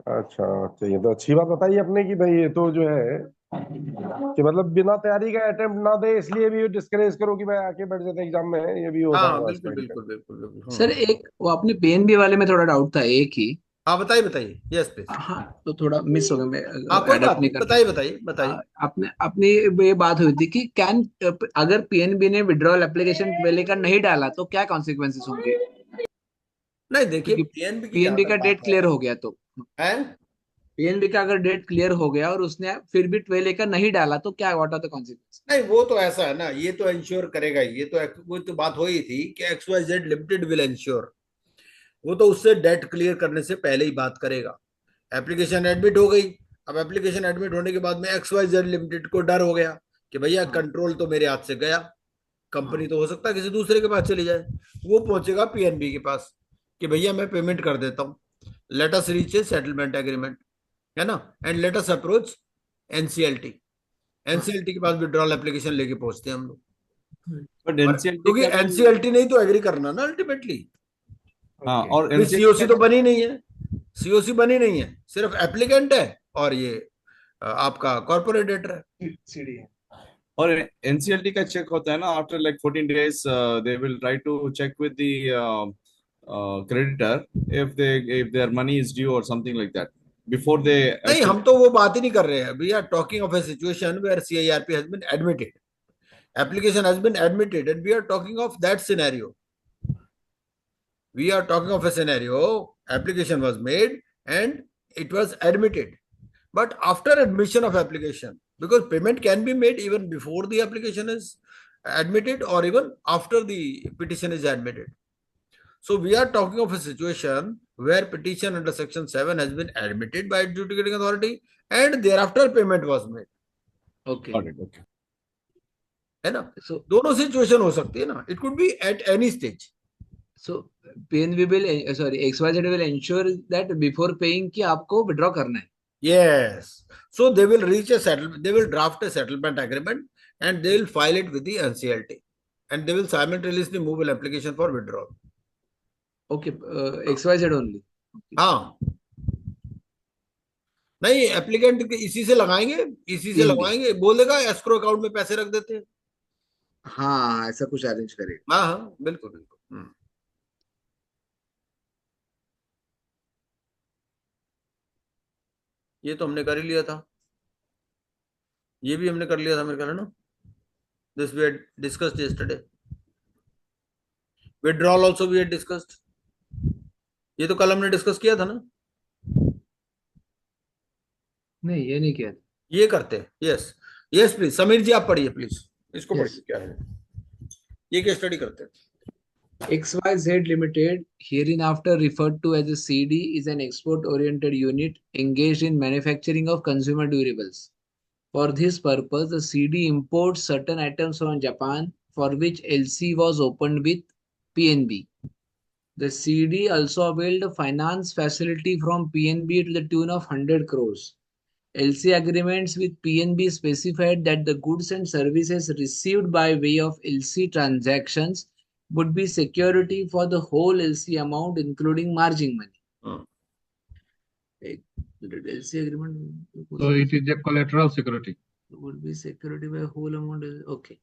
[SPEAKER 3] अच्छा अच्छा, ये तो अच्छी बात बताई आपने कि भाई ये तो जो है कि मतलब बिना तैयारी का अटेम्प्ट ना दे, इसलिए भी डिस्करेज करो कि भाई आके बैठ जाते एग्जाम में, ये भी होता
[SPEAKER 1] हाँ,
[SPEAKER 3] होगा
[SPEAKER 1] बिल्कुल
[SPEAKER 3] इसका
[SPEAKER 1] बिल्कुल
[SPEAKER 3] इंटेंट।
[SPEAKER 1] बिल्कुल बिल्कुल।
[SPEAKER 2] सर एक वो अपने पीएनबी वाले में थोड़ा डाउट था, एक ही।
[SPEAKER 1] हाँ, बताइए बताइए, यस प्लीज।
[SPEAKER 2] हाँ, तो थोड़ा मिस हो गया,
[SPEAKER 1] हाँ,
[SPEAKER 2] मैं
[SPEAKER 1] कोई
[SPEAKER 2] अडेप्ट
[SPEAKER 1] बात
[SPEAKER 2] नहीं
[SPEAKER 1] नहीं,
[SPEAKER 2] कर
[SPEAKER 1] बताइए
[SPEAKER 2] पाया।
[SPEAKER 1] बताइए बताइए।
[SPEAKER 2] आपने अपनी ये बात हुई थी कि कैन अगर पीएनबी ने विड्रॉल एप्लीकेशन लेकर नहीं डाला तो क्या कॉन्सिक्वेंसेस होंगे?
[SPEAKER 1] नहीं, देखिए
[SPEAKER 2] क्योंकि
[SPEAKER 1] पीएनबी की जहां
[SPEAKER 2] पीएनबी
[SPEAKER 1] तक
[SPEAKER 2] का
[SPEAKER 1] बात
[SPEAKER 2] डेट क्लियर हो गया तो
[SPEAKER 1] है,
[SPEAKER 2] पीएनबी का अगर डेट क्लियर हो गया और उसने फिर भी 12 लेकर नहीं डाला तो क्या, व्हाट आर द कॉन्सिक्वेंसेस?
[SPEAKER 1] नहीं वो तो ऐसा है ना, ये तो इंश्योर करेगा ही, ये तो वो तो बात हो ही थी कि XYZ लिमिटेड विल इंश्योर। वो तो उससे डेट क्लियर करने से पहले ही बात करेगा। एप्लीकेशन एडमिट हो गई, अब एप्लीकेशन एडमिट होने के बाद में XYZ लिमिटेड को डर हो गया कि भैया कंट्रोल तो मेरे हाथ से गया, कंपनी तो हो सकता है किसी दूसरे के पास चली जाए। वो पहुंचेगा पीएनबी के पास कि भैया मैं पेमेंट कर देता हूँ, let us reach a settlement agreement, है ना, and let us approach NCLT. NCLT के पास विड्रॉल एप्लीकेशन लेके पहुंचते हैं हम लोग।
[SPEAKER 5] बट
[SPEAKER 1] और
[SPEAKER 5] एनसीएलटी
[SPEAKER 1] क्योंकि
[SPEAKER 5] का भी।
[SPEAKER 1] एनसीएलटी नहीं तो एग्री करना ना अल्टीमेटली।
[SPEAKER 5] हाँ,
[SPEAKER 6] ओके।
[SPEAKER 5] और
[SPEAKER 1] अभी
[SPEAKER 5] एनसीएलटी
[SPEAKER 1] सीओसी
[SPEAKER 5] का
[SPEAKER 1] तो
[SPEAKER 5] भी।
[SPEAKER 1] बनी नहीं है, सीओसी बनी नहीं है, सिर्फ एप्लीकेंट है, और ये आपका कॉर्पोरेट डेटर है।
[SPEAKER 6] सीडी है।
[SPEAKER 5] और एनसीएलटी का चेक होता है ना, after like 14 days they will try to check with the creditor if their money is due or something like that before they
[SPEAKER 1] नहीं,
[SPEAKER 5] actually.
[SPEAKER 1] हम तो वो बात ही नहीं कर रहे हैं, we are talking of a situation where CIRP has been admitted, application has been admitted, and we are talking of that scenario. We are talking of a scenario, application was made and it was admitted, but after admission of application, because payment can be made even before the application is admitted or even after the petition is admitted. So we are talking of a situation where petition under section 7 has been admitted by adjudicating authority and thereafter payment was made.
[SPEAKER 2] Okay.
[SPEAKER 5] Got it, okay.
[SPEAKER 1] है ना,
[SPEAKER 2] सो
[SPEAKER 1] दोनों situation हो सकती है ना, it could B at any stage.
[SPEAKER 2] So PNB will, sorry, XYZ will ensure that before paying कि आपको withdraw करना है।
[SPEAKER 1] Yes. So they will reach a settlement, they will draft a settlement agreement and they will file it with the NCLT and they will simultaneously move an application for withdrawal.
[SPEAKER 2] Okay, XYZ only.
[SPEAKER 1] हाँ, नहीं applicant इसी से लगाएंगे, इसी से
[SPEAKER 2] PNB,
[SPEAKER 1] लगवाएंगे, बोलेगा escrow account में पैसे रख देते हैं।
[SPEAKER 2] हाँ ऐसा कुछ अरेंज करेगा।
[SPEAKER 1] हाँ हाँ, बिल्कुल बिल्कुल। ये तो हमने कर ही लिया था, ये भी हमने कर लिया था मेरे ख्याल है ना, this we had discussed yesterday, withdrawal also we had discussed, ये तो कल हमने डिस्कस किया था ना।
[SPEAKER 2] नहीं, ये नहीं किया।
[SPEAKER 1] ये करते हैं, यस यस प्लीज, समीर जी आप पढ़िए प्लीज, इसको
[SPEAKER 2] Yes.
[SPEAKER 1] पढ़िए क्या है, ये क्या स्टडी करते हैं।
[SPEAKER 2] XYZ Limited, hereinafter referred to as a CD, is an export-oriented unit engaged in manufacturing of consumer durables. For this purpose, the CD imports certain items from Japan, for which LC was opened with PNB. The CD also availed a finance facility from PNB to the tune of 100 crores. LC agreements with PNB specified that the goods and services received by way of LC transactions would be security for the whole LC amount, including margin money.
[SPEAKER 1] Hmm.
[SPEAKER 2] LC agreement
[SPEAKER 4] So it is a collateral security.
[SPEAKER 2] would be security by whole amount. Okay.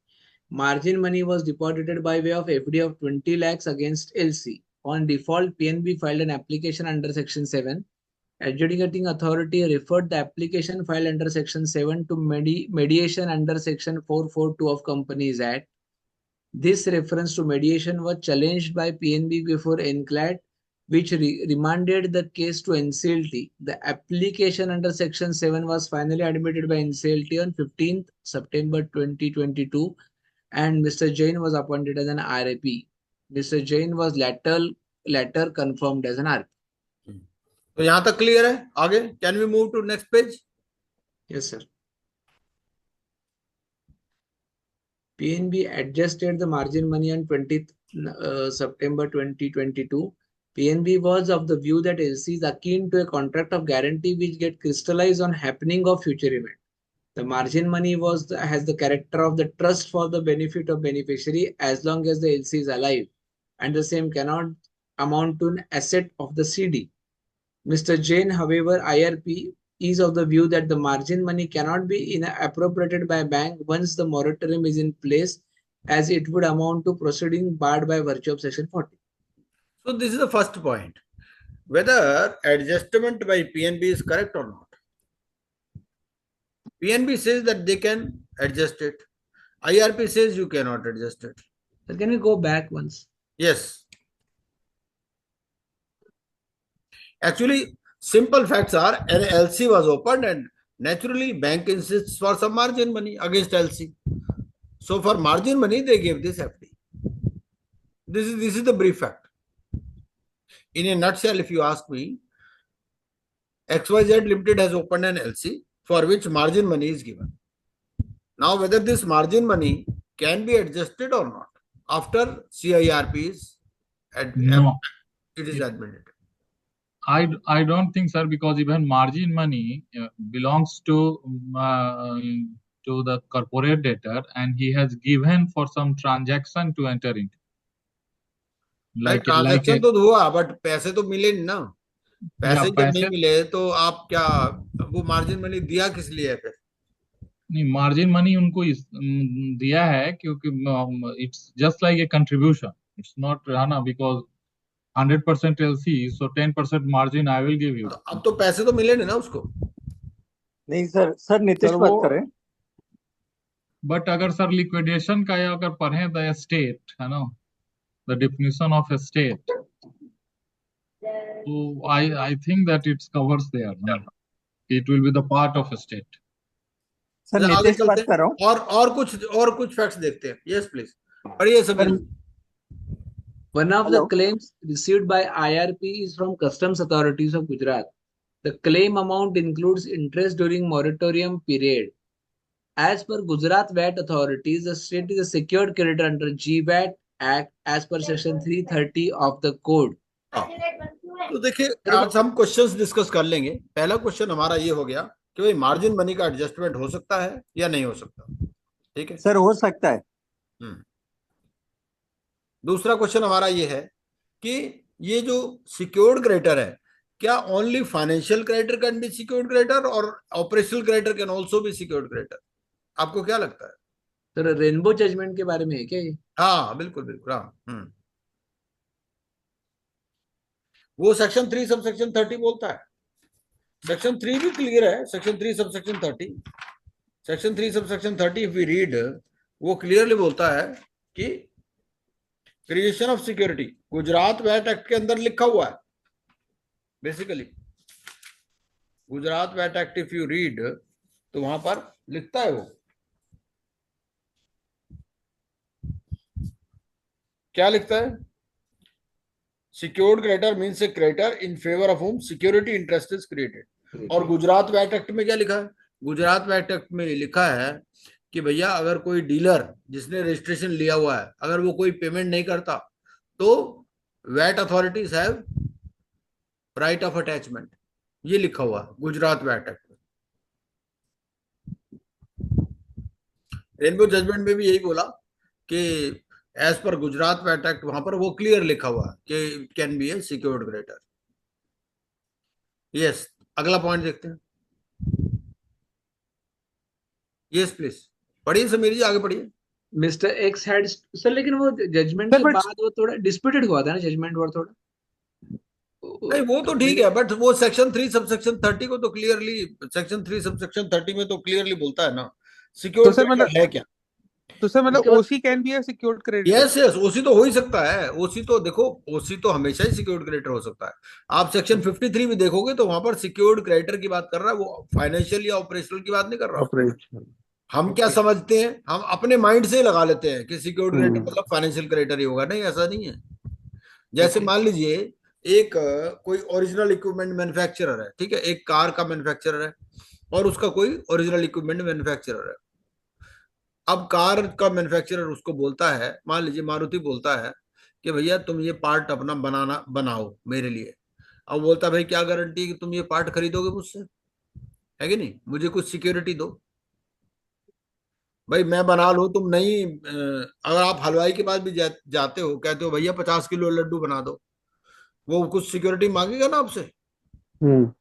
[SPEAKER 2] Margin money was deposited by way of FD of 20 lakhs against LC. On default, PNB filed an application under Section 7. Adjudicating authority referred the application filed under Section 7 to mediation under Section 442 of Companies Act. This reference to mediation was challenged by PNB before NCLAT, which remanded the case to NCLT. The application under Section 7 was finally admitted by NCLT on 15th September 2022, and Mr. Jain was appointed as an RAP. Mr. Jain was later confirmed as an RP.
[SPEAKER 1] तो यहां तक clear है. आगे can we move to next page?
[SPEAKER 2] Yes, sir. PNB adjusted the margin money on 20th September 2022. PNB was of the view that LC is akin to a contract of guarantee which get crystallized on happening of future event. The margin money has the character of the trust for the benefit of beneficiary as long as the LC is alive, and the same cannot amount to an asset of the CD. Mr. Jain, however, IRP, is of the view that the margin money cannot be appropriated by a bank once the moratorium is in place, as it would amount to proceeding barred by virtue of Section 40.
[SPEAKER 1] So this is the first point. Whether adjustment by PNB is correct or not. PNB says that they can adjust it. IRP says you cannot adjust it.
[SPEAKER 2] So can we go back once?
[SPEAKER 1] Yes. Actually, simple facts are an LC was opened and naturally bank insists for some margin money against LC. So for margin money, they gave this FD. This is the brief fact. In a nutshell, if you ask me, XYZ Limited has opened an LC for which margin money is given. Now, whether this margin money can be adjusted or not after CIRP is
[SPEAKER 4] No.
[SPEAKER 1] it is admitted.
[SPEAKER 4] I don't think, sir, because even margin money belongs to the corporate debtor, and he has given for some transaction to enter into.
[SPEAKER 1] Transaction तो हुआ but पैसे तो मिले नहीं ना. पैसे जब नहीं मिले तो आप क्या वो मार्जिन मनी दिया किस लिए है फिर?
[SPEAKER 4] नहीं, मार्जिन मनी उनको दिया है क्योंकि it's just like a contribution. It's not ना because 100% LC, so 10% margin I will give you.
[SPEAKER 1] अब तो पैसे तो मिले नहीं ना उसको.
[SPEAKER 8] नहीं सर नीतीश बात करें.
[SPEAKER 4] बट अगर सर लिक्विडेशन का या अगर पढ़े द एस्टेट है ना, the definition of estate, so I think that it covers there. It will be the part of estate.
[SPEAKER 8] Sir Nitish बात कर रहा हूँ.
[SPEAKER 1] और कुछ फैक्ट्स देखते हैं. यस प्लीज पढ़िए सभी.
[SPEAKER 2] One of the claims received by IRP is from Customs Authorities of Gujarat. The claim amount includes interest during moratorium period. As per Gujarat VAT authorities, the state is a secured creditor under GVAT Act as per Section 330 of the code.
[SPEAKER 1] तो देखिए आज हम questions discuss कर लेंगे. पहला question हमारा ये हो गया कि भाई मार्जिन मनी का एडजस्टमेंट हो सकता है या नहीं हो सकता. ठीक है
[SPEAKER 8] सर, हो सकता है.
[SPEAKER 1] दूसरा क्वेश्चन हमारा ये है कि ये जो सिक्योर्ड क्रेडिटर है, क्या only financial creditor can be secured creditor और operational creditor can also be secured creditor? आपको क्या लगता है?
[SPEAKER 2] सर रेनबो जजमेंट के बारे में है क्या ये?
[SPEAKER 1] हाँ बिल्कुल बिल्कुल. हाँ वो सेक्शन 3 सब सेक्शन 30 बोलता है. सेक्शन 3 भी क्लियर है. सेक्शन 3 सब सेक्शन 30, सेक्शन 3 सब सेक्शन 30 इफ वी रीड, वो क्लियरली बोलता है कि creation of security Gujarat VAT act के अंदर लिखा हुआ है. Basically Gujarat VAT act if you read तो वहां पर लिखता है वो क्या लिखता है? Secured creditor means a creditor in favour of whom security interest is created. और गुजरात वैट एक्ट में क्या लिखा है? गुजरात वैट एक्ट में लिखा है कि भैया अगर कोई डीलर जिसने रजिस्ट्रेशन लिया हुआ है, अगर वो कोई पेमेंट नहीं करता तो VAT authorities have right of attachment, ये लिखा हुआ है गुजरात वैट एक्ट में। रेनबो जजमेंट में भी यही बोला कि as per Gujarat VAT act, वहां पर वो क्लियर लिखा हुआ है कि it can be A secured creditor. Yes, अगला पॉइंट देखते हैं। यस प्लीज, पढ़िए समीर जी, आगे पढ़िए।
[SPEAKER 2] मिस्टर एक्स हैड सर, लेकिन वो जजमेंट
[SPEAKER 7] सर
[SPEAKER 2] के
[SPEAKER 7] बट
[SPEAKER 2] बाद वो थोड़ा डिस्प्यूटेड हुआ था ना, जजमेंट और थोड़ा
[SPEAKER 1] नहीं वो तो ठीक है, बट वो सेक्शन 3 सबसेक्शन 30 को तो क्लियरली, सेक्शन 3 सबसेक्शन 30 में तो क्लियरली बोलता है ना
[SPEAKER 7] तो
[SPEAKER 1] सिक्योर्ड
[SPEAKER 7] सर मतलब
[SPEAKER 1] क्रेडिटर है क्या।
[SPEAKER 7] मतलब
[SPEAKER 2] उसके बाद
[SPEAKER 7] OC can be a secured creditor.
[SPEAKER 1] Yes yes, OC तो हो ही सकता है। ओसी तो देखो, ओसी तो हमेशा ही सिक्योर्ड क्रेडिटर हो सकता है। आप सेक्शन 53 भी देखोगे तो वहां पर सिक्योर्ड क्रेडिटर की बात कर रहा है, वो फाइनेंशियल या ऑपरेशनल की बात नहीं कर रहा।
[SPEAKER 3] ऑपरेशन।
[SPEAKER 1] हम क्या
[SPEAKER 2] ओके
[SPEAKER 1] समझते हैं, हम अपने माइंड से लगा लेते हैं कि सिक्योर्ड क्रेडिटर
[SPEAKER 3] हम्म
[SPEAKER 1] मतलब फाइनेंशियल क्रेडिटर ही होगा। नहीं, ऐसा नहीं है। जैसे
[SPEAKER 2] ओके
[SPEAKER 1] मान लीजिए एक कोई ओरिजिनल इक्विपमेंट मैन्युफैक्चरर है, ठीक है, एक कार का मैन्युफैक्चरर है और उसका कोई ओरिजिनल इक्विपमेंट मैन्युफैक्चरर है। अब कार का मैन्युफैक्चरर उसको बोलता है, मान लीजिए मारुति बोलता है कि भैया तुम ये पार्ट अपना बनाओ मेरे लिए। अब बोलता है भाई क्या गारंटी है कि तुम ये पार्ट खरीदोगे मुझसे, है कि नहीं, मुझे कुछ सिक्योरिटी दो। भाई मैं बना लूं, तुम नहीं अगर आप हलवाई के पास भी जाते हो, कहते हो भैया 50 किलो लड्डू बना दो, वो कुछ सिक्योरिटी मांगेगा ना आपसे।
[SPEAKER 3] हम्म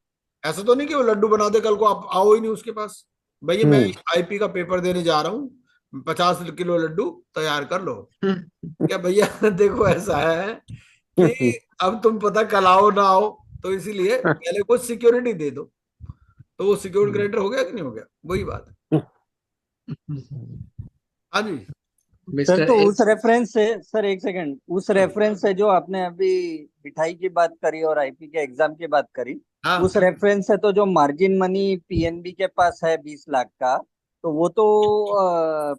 [SPEAKER 1] ऐसा तो नहीं कि वो लड्डू बना दे, कल को आप आओ ही नहीं उसके पास, भैया मैं
[SPEAKER 3] हम्म
[SPEAKER 1] आईपी का पेपर देने जा रहा हूँ, 50 किलो लड्डू तैयार कर लो। क्या भैया देखो ऐसा है कि अब तुम पता कल आओ ना आओ, तो इसीलिए पहले कुछ सिक्योरिटी दे दो। तो वो सिक्योर्ड क्रेडिटर हो गया कि नहीं हो गया, वही बात है। हाँ जी।
[SPEAKER 8] सर
[SPEAKER 2] मिस्टर
[SPEAKER 8] तो उस
[SPEAKER 2] एक्स
[SPEAKER 8] रेफरेंस से, सर एक सेकंड, उस रेफरेंस से जो आपने अभी मिठाई की बात करी और आईपी के एग्जाम की बात करी,
[SPEAKER 1] हाँ
[SPEAKER 8] उस रेफरेंस से तो जो मार्जिन मनी पीएनबी के पास है 20 लाख का, तो वो तो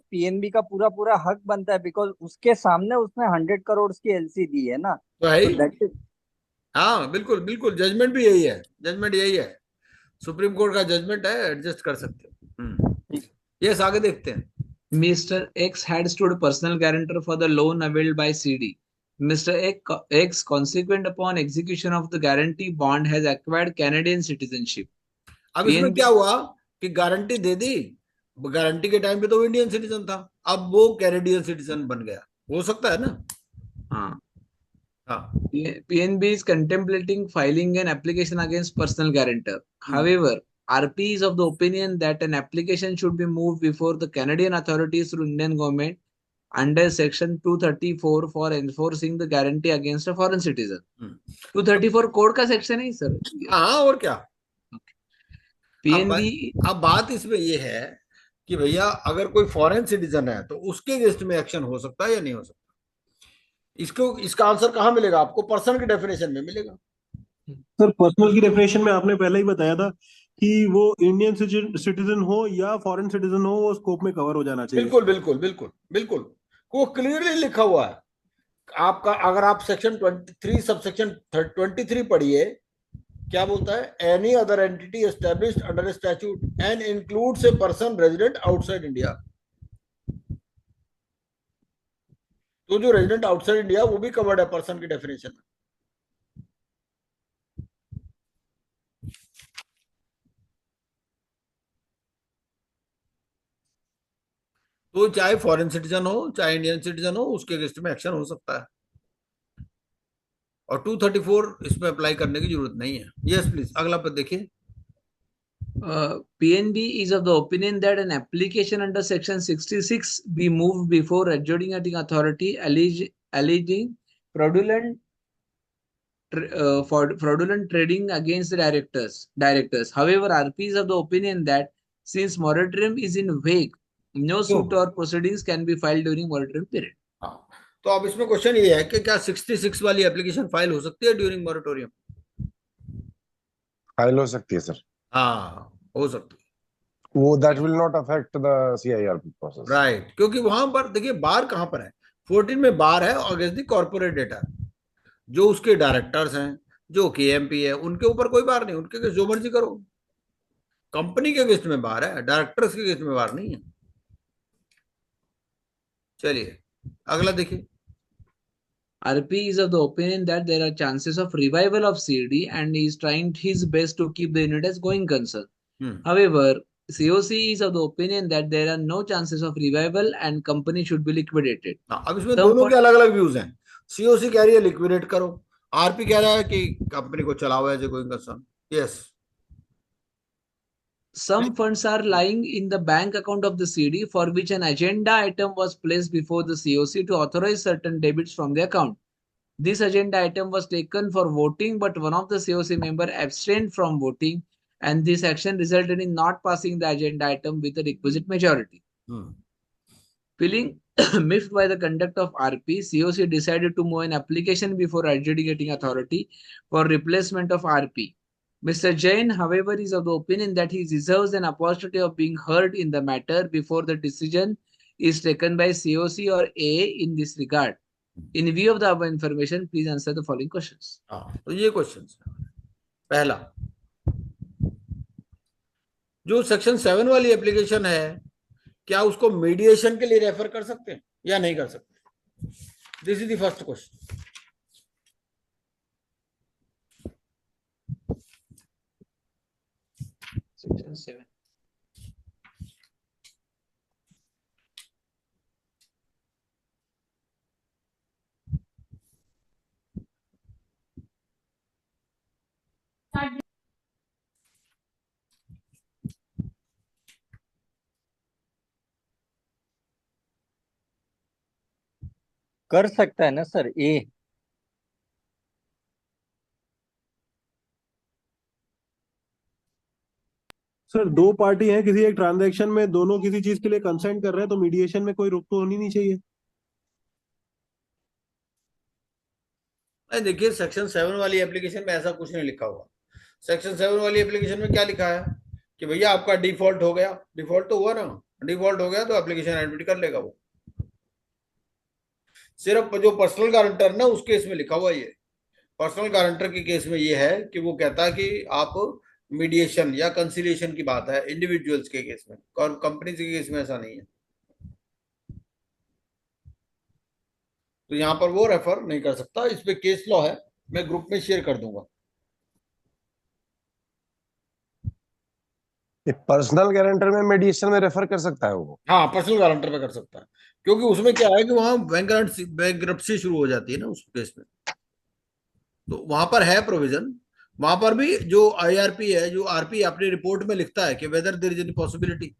[SPEAKER 8] पीएनबी का पूरा पूरा हक बनता है, बिकॉज उसके सामने उसने 100 करोड़ की एलसी दी है ना।
[SPEAKER 1] तो है
[SPEAKER 8] तो
[SPEAKER 1] ही।
[SPEAKER 8] दैट इज,
[SPEAKER 1] हाँ बिल्कुल बिल्कुल, जजमेंट भी यही है, जजमेंट यही है, सुप्रीम कोर्ट का जजमेंट है, एडजस्ट कर सकते हो। यस, आगे देखते हैं।
[SPEAKER 2] Mr. X had stood personal guarantor for the loan availed by CD. Mr. X, consequent upon execution of the guarantee bond, has acquired Canadian citizenship.
[SPEAKER 1] अब इसमें क्या
[SPEAKER 2] PNB,
[SPEAKER 1] हुआ कि गारंटी दे दी, गारंटी के टाइम पे तो वो इंडियन सिटीजन था, अब वो कैनेडियन सिटीजन बन गया, हो सकता है ना।
[SPEAKER 2] हाँ,
[SPEAKER 1] हाँ।
[SPEAKER 2] PNB is contemplating filing an application against personal guarantor.
[SPEAKER 1] Hmm.
[SPEAKER 2] However, RP is of the opinion that an application should be moved before the Canadian authorities through Indian government under Section 234 for enforcing the guarantee against a foreign citizen.
[SPEAKER 1] Hmm.
[SPEAKER 2] 234 code का section है sir.
[SPEAKER 1] हाँ, और क्या। अब
[SPEAKER 2] PNB,
[SPEAKER 1] अब बात इसमें ये है कि भैया अगर कोई फॉरेन सिटीजन है तो उसके अगेंस्ट में एक्शन हो सकता है या नहीं हो सकता। इसको, इसका आंसर कहाँ मिलेगा आपको, पर्सन की डेफिनेशन में मिलेगा।
[SPEAKER 9] सर पर्सनल की डेफिनेशन में आपने पहले ही बताया था कि वो इंडियन सिटीजन हो या फॉरेन सिटीजन हो, वो स्कोप में कवर हो जाना चाहिए।
[SPEAKER 1] बिल्कुल बिल्कुल बिल्कुल बिल्कुल, वो क्लियरली लिखा हुआ है आपका। अगर आप सेक्शन 23 सबसेक्शन 23 पढ़िए, क्या बोलता है, any other entity established under statute and includes a person resident outside India. तो जो रेजिडेंट आउटसाइड इंडिया वो भी कवर्ड है पर्सन की डेफिनेशन में। तो चाहे फॉरेन सिटीजन हो चाहे इंडियन सिटीजन हो, उसके अगेंस्ट में एक्शन हो सकता है, और 234 इसमें अप्लाई करने की जरूरत नहीं है। यस प्लीज, अगला पद देखिए।
[SPEAKER 2] PNB is of the opinion that an application under Section 66 be moved before adjudicating authority alleging fraudulent fraudulent trading against the directors. However, RP is of the opinion that since moratorium is in wake, no suit or proceedings can be filed during moratorium period.
[SPEAKER 1] हाँ, तो अब इसमें question ये है कि क्या 66 वाली application file हो सकती है ड्यूरिंग मॉरेटोरियम।
[SPEAKER 3] फाइल हो सकती है सर,
[SPEAKER 1] हाँ हो सकती है,
[SPEAKER 3] वो that will not affect the CIRP process.
[SPEAKER 1] Right, क्योंकि वहां पर देखिए बार कहां पर है, 14 में बार है अगेंस्ट द कॉर्पोरेट डेटा। जो उसके डायरेक्टर्स हैं, जो KMP है, उनके ऊपर कोई बार नहीं, उनके अगेंस्ट जो मर्जी करो। कंपनी के अगेंस्ट में बार है, डायरेक्टर्स के अगेंस्ट में बार नहीं है। चलिए अगला देखिए।
[SPEAKER 2] RP is of the opinion that there are chances of revival of CD and he is trying his best to keep the unit as going concern. However, COC is of the opinion that there are no chances of revival and company should be liquidated.
[SPEAKER 1] अब इसमें दोनों के अलग अलग views हैं. COC कह रही है लिक्विडेट करो, RP कह रहा है कि कंपनी को चलाओ as a going concern. Yes.
[SPEAKER 2] Some funds are lying in the bank account of the CD for which an agenda item was placed before the COC to authorize certain debits from the account. This agenda item was taken for voting, but one of the COC member abstained from voting, and this action resulted in not passing the agenda item with the requisite majority. Feeling miffed by the conduct of RP, COC decided to move an application before adjudicating authority for replacement of RP. Mr. Jain, however, is of the opinion that he deserves an opportunity of being heard in the matter before the decision is taken by COC or AA in this regard. In view of the above information, please answer the following questions.
[SPEAKER 1] तो ये questions. पहला, जो section 7 वाली application है, क्या उसको mediation के लिए रेफर कर सकते हैं या नहीं कर सकते? This is the first question.
[SPEAKER 2] Section 7.
[SPEAKER 8] कर सकता है ना सर ए?
[SPEAKER 9] सर दो पार्टी हैं किसी एक ट्रांजैक्शन में, दोनों किसी चीज के लिए कंसेंट कर रहे हैं, तो मीडिएशन में कोई रुक तो होनी नहीं चाहिए.
[SPEAKER 1] देखिए, सेक्शन 7 वाली एप्लीकेशन में ऐसा कुछ नहीं लिखा हुआ. सेक्शन 7 वाली एप्लीकेशन में क्या लिखा है कि भैया आपका डिफॉल्ट हो गया. डिफॉल्ट तो हुआ ना, डिफॉल्ट हो गया तो एप्लीकेशन एडमिट कर लेगा वो. सिर्फ जो पर्सनल गारंटर ना उस केस में लिखा हुआ ये. पर्सनल गारंटर के केस में ये है कि वो कहता है कि आप मीडिएशन या कंसिलिएशन की बात है इंडिविजुअल्स के केस में, और कंपनी के केस में ऐसा नहीं है. तो यहाँ पर वो रेफर नहीं कर सकता. इस पे केस लॉ है, मैं ग्रुप में शेयर कर दूंगा.
[SPEAKER 3] पर्सनल गारंटर में मीडिएशन में रेफर कर सकता है वो.
[SPEAKER 1] हाँ, पर्सनल गारंटर में कर सकता है, क्योंकि उसमें क्या है कि वहां बैंकरप्सी शुरू हो जाती है ना उस केस में. तो वहां पर है प्रोविजन. वहां पर भी जो IRP है, जो RP अपनी रिपोर्ट में लिखता है कि whether there is any possibility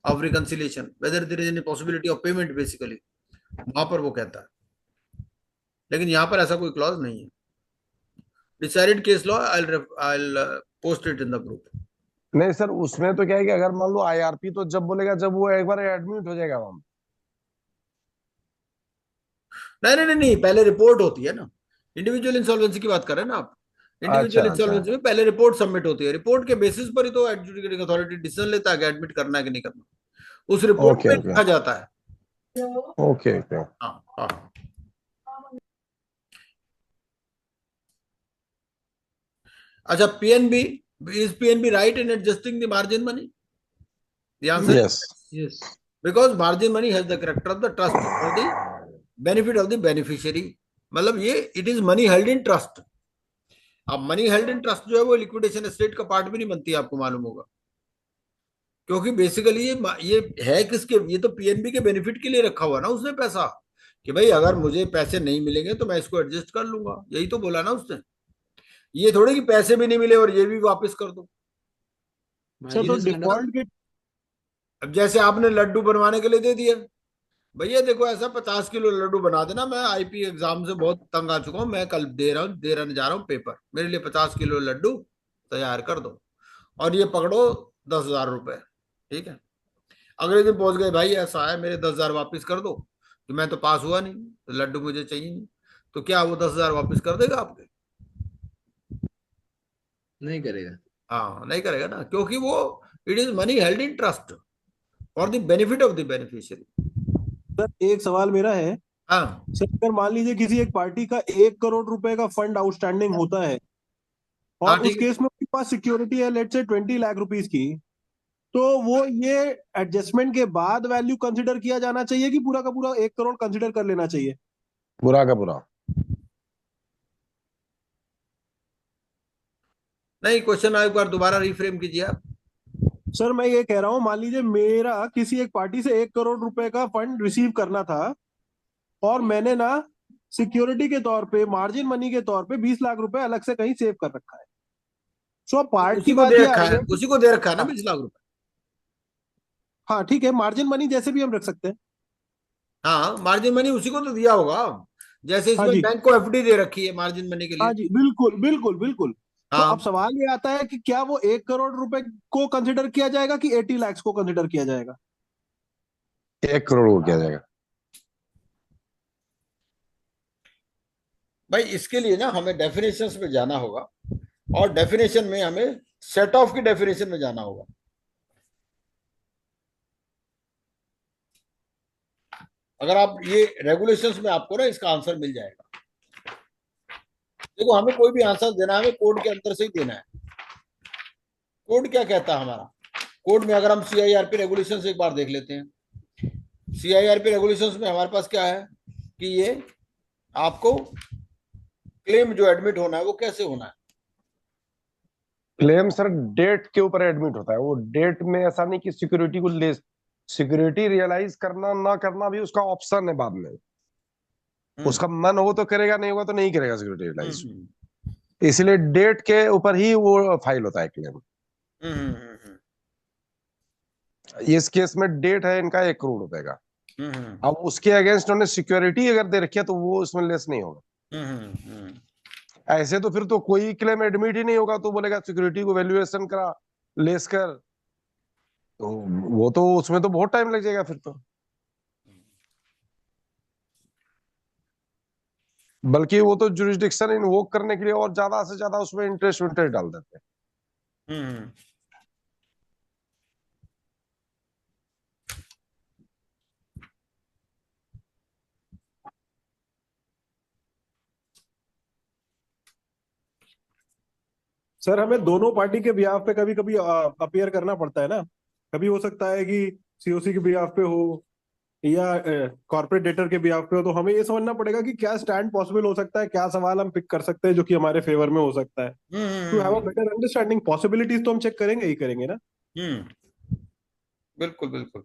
[SPEAKER 1] of reconciliation, whether there is any possibility of payment, basically वहां पर वो कहता है. लेकिन यहाँ पर ऐसा कोई क्लॉज नहीं है. Decided case law, I will post it in the group.
[SPEAKER 3] नहीं सर, उसमें तो क्या है कि अगर मान लो IRP तो जब बोलेगा जब वो एक बार एडमिट हो जाएगा वहां.
[SPEAKER 1] नहीं, पहले रिपोर्ट होती है ना. इंडिविजुअल इंसॉल्वेंसी की बात कर रहे हैं ना आप. इंडिविजुअल इंसॉल्वेंसी में पहले रिपोर्ट सबमिट होती है. रिपोर्ट के बेसिस पर ही तो एडजुडिकेटिंग अथॉरिटी डिसीजन लेता है कि एडमिट करना है कि नहीं करना. उस रिपोर्ट में लिखा जाता है.
[SPEAKER 3] ओके.
[SPEAKER 1] हाँ. अच्छा, PNB, is PNB right in adjusting the margin money? The answer is
[SPEAKER 2] Yes.
[SPEAKER 1] because margin money has the character of the trust for the benefit of the beneficiary. मतलब ये it is money held in trust. अब money held in trust जो है वो liquidation estate का part भी नहीं बनती है, आपको मालूम होगा. क्योंकि बेसिकली ये है किसके, ये तो PNB के बेनिफिट के लिए रखा हुआ ना उसने पैसा, कि भाई अगर मुझे पैसे नहीं मिलेंगे तो मैं इसको एडजस्ट कर लूंगा. यही तो बोला ना उसने. ये थोड़ी कि पैसे भी नहीं मिले और ये भी वापस कर दो.
[SPEAKER 9] सर तो डिफॉल्ट के,
[SPEAKER 1] अब जैसे आपने लड्डू बनवाने के लिए दे दिया, भैया देखो ऐसा 50 किलो लड्डू बना देना, मैं IP एग्जाम से बहुत तंग आ चुका हूँ, मैं कल देने जा रहा हूँ पेपर, मेरे लिए 50 किलो लड्डू तैयार कर दो और ये पकड़ो 10,000 रुपए. ठीक है, अगले दिन पहुंच गए, भाई ऐसा है मेरे 10,000 वापस कर दो, कि मैं तो पास हुआ नहीं, तो लड्डू मुझे चाहिए नहीं. तो क्या वो 10,000 वापस कर देगा आपके?
[SPEAKER 2] नहीं करेगा.
[SPEAKER 1] हाँ, नहीं करेगा ना, क्योंकि वो it is money held in trust for the benefit of the beneficiary.
[SPEAKER 9] Sir एक सवाल मेरा है.
[SPEAKER 1] हाँ
[SPEAKER 9] सर अगर मान लीजिए किसी एक पार्टी का 1 करोड़ रुपए का फंड आउटस्टैंडिंग होता है और
[SPEAKER 1] हाँ,
[SPEAKER 9] उस
[SPEAKER 1] ठीक है.
[SPEAKER 9] केस में उसके पास सिक्योरिटी है लेट्स से 20 लाख रुपीस की, तो वो ये एडजस्टमेंट के बाद वैल्यू कंसिडर किया जाना चाहिए कि पूरा का पूरा 1 करोड़ कंसिडर कर लेना चाहिए?
[SPEAKER 3] पूरा का पूरा.
[SPEAKER 1] नहीं, क्वेश्चन एक बार दोबारा रिफ्रेम कीजिए आप।
[SPEAKER 9] सर मैं ये कह रहा हूँ, मान लीजिए मेरा किसी एक पार्टी से 1 करोड़ रुपए का फंड रिसीव करना था, और मैंने ना सिक्योरिटी के तौर पे, मार्जिन मनी के तौर पे 20 लाख रुपए अलग से कहीं सेव कर रखा है। सो पार्ट
[SPEAKER 1] उसी
[SPEAKER 9] की
[SPEAKER 1] को
[SPEAKER 9] बात
[SPEAKER 1] दे
[SPEAKER 9] ये आ
[SPEAKER 1] रखा
[SPEAKER 9] रही
[SPEAKER 1] है,
[SPEAKER 9] है कि
[SPEAKER 1] उसी को दे रखा है ना
[SPEAKER 9] हाँ,
[SPEAKER 1] 20 लाख रुपए।
[SPEAKER 9] हाँ ठीक है, मार्जिन मनी जैसे भी हम रख सकते हैं।
[SPEAKER 1] हाँ, मार्जिन मनी उसी को तो दिया होगा, जैसे
[SPEAKER 9] हाँ
[SPEAKER 1] इसमें
[SPEAKER 9] जी,
[SPEAKER 1] बैंक को एफडी दे रखी है मार्जिन मनी के
[SPEAKER 9] हाँ
[SPEAKER 1] लिए।
[SPEAKER 9] जी, बिल्कुल बिल्कुल बिल्कुल। तो अब
[SPEAKER 1] हाँ,
[SPEAKER 9] सवाल ये आता है कि क्या वो 1 करोड़ रुपए को कंसिडर किया जाएगा कि 80 लाख को कंसिडर किया जाएगा?
[SPEAKER 3] 1 करोड़ को किया जाएगा।
[SPEAKER 1] भाई इसके लिए ना हमें डेफिनेशंस में जाना होगा, और डेफिनेशन में हमें सेट ऑफ की डेफिनेशन में जाना होगा। अगर आप ये रेगुलेशंस में, आपको ना इसका आंसर मिल जाएगा। देखो, हमें कोई भी आंसर देना है, हमें कोड के अंदर से ही देना है। कोड क्या कहता है हमारा? कोड में अगर हम सीआईआरपी रेगुलेशंस एक बार देख लेते हैं। सीआईआरपी रेगुलेशंस में हमारे पास क्या है कि ये आपको क्लेम जो एडमिट होना है वो कैसे होना है।
[SPEAKER 3] क्लेम सर डेट के ऊपर एडमिट होता है। वो डेट में ऐसा नहीं कि सिक्योरिटी को ले, सिक्योरिटी रियलाइज करना ना करना भी उसका ऑप्शन है बाद में। उसका मन हो तो करेगा, नहीं होगा तो नहीं करेगा सिक्योरिटी रियलाइज। इसलिए डेट के ऊपर ही वो फाइल होता है क्लेम। इस केस में डेट है इनका 1 करोड़ रुपए का। अब उसके अगेंस्ट उन्होंने सिक्योरिटी अगर दे रखी है तो वो उसमें लेस नहीं होगा। ऐसे तो फिर तो कोई क्लेम एडमिट ही नहीं होगा, तो बोलेगा सिक्योरिटी को वैल्यूएशन करा लेस कर, तो वो तो उसमें तो बहुत टाइम लग जाएगा फिर तो। बल्कि वो तो जुरिस्डिक्शन इन्वोक करने के लिए और ज्यादा से ज्यादा उसमें इंटरेस्ट डाल देते हैं।
[SPEAKER 9] सर हमें दोनों पार्टी के बिहाफ पे कभी कभी अपियर करना पड़ता है ना। कभी हो सकता है कि सीओसी के बिहाफ पे हो या कॉर्पोरेट डेटर के बिहाफ पे हो, तो हमें ये समझना पड़ेगा कि क्या स्टैंड पॉसिबल हो सकता है, क्या सवाल हम पिक कर सकते हैं जो कि हमारे फेवर में हो सकता है। To have a better understanding possibilities तो हम चेक करेंगे ही करेंगे ना।
[SPEAKER 1] बिल्कुल बिल्कुल।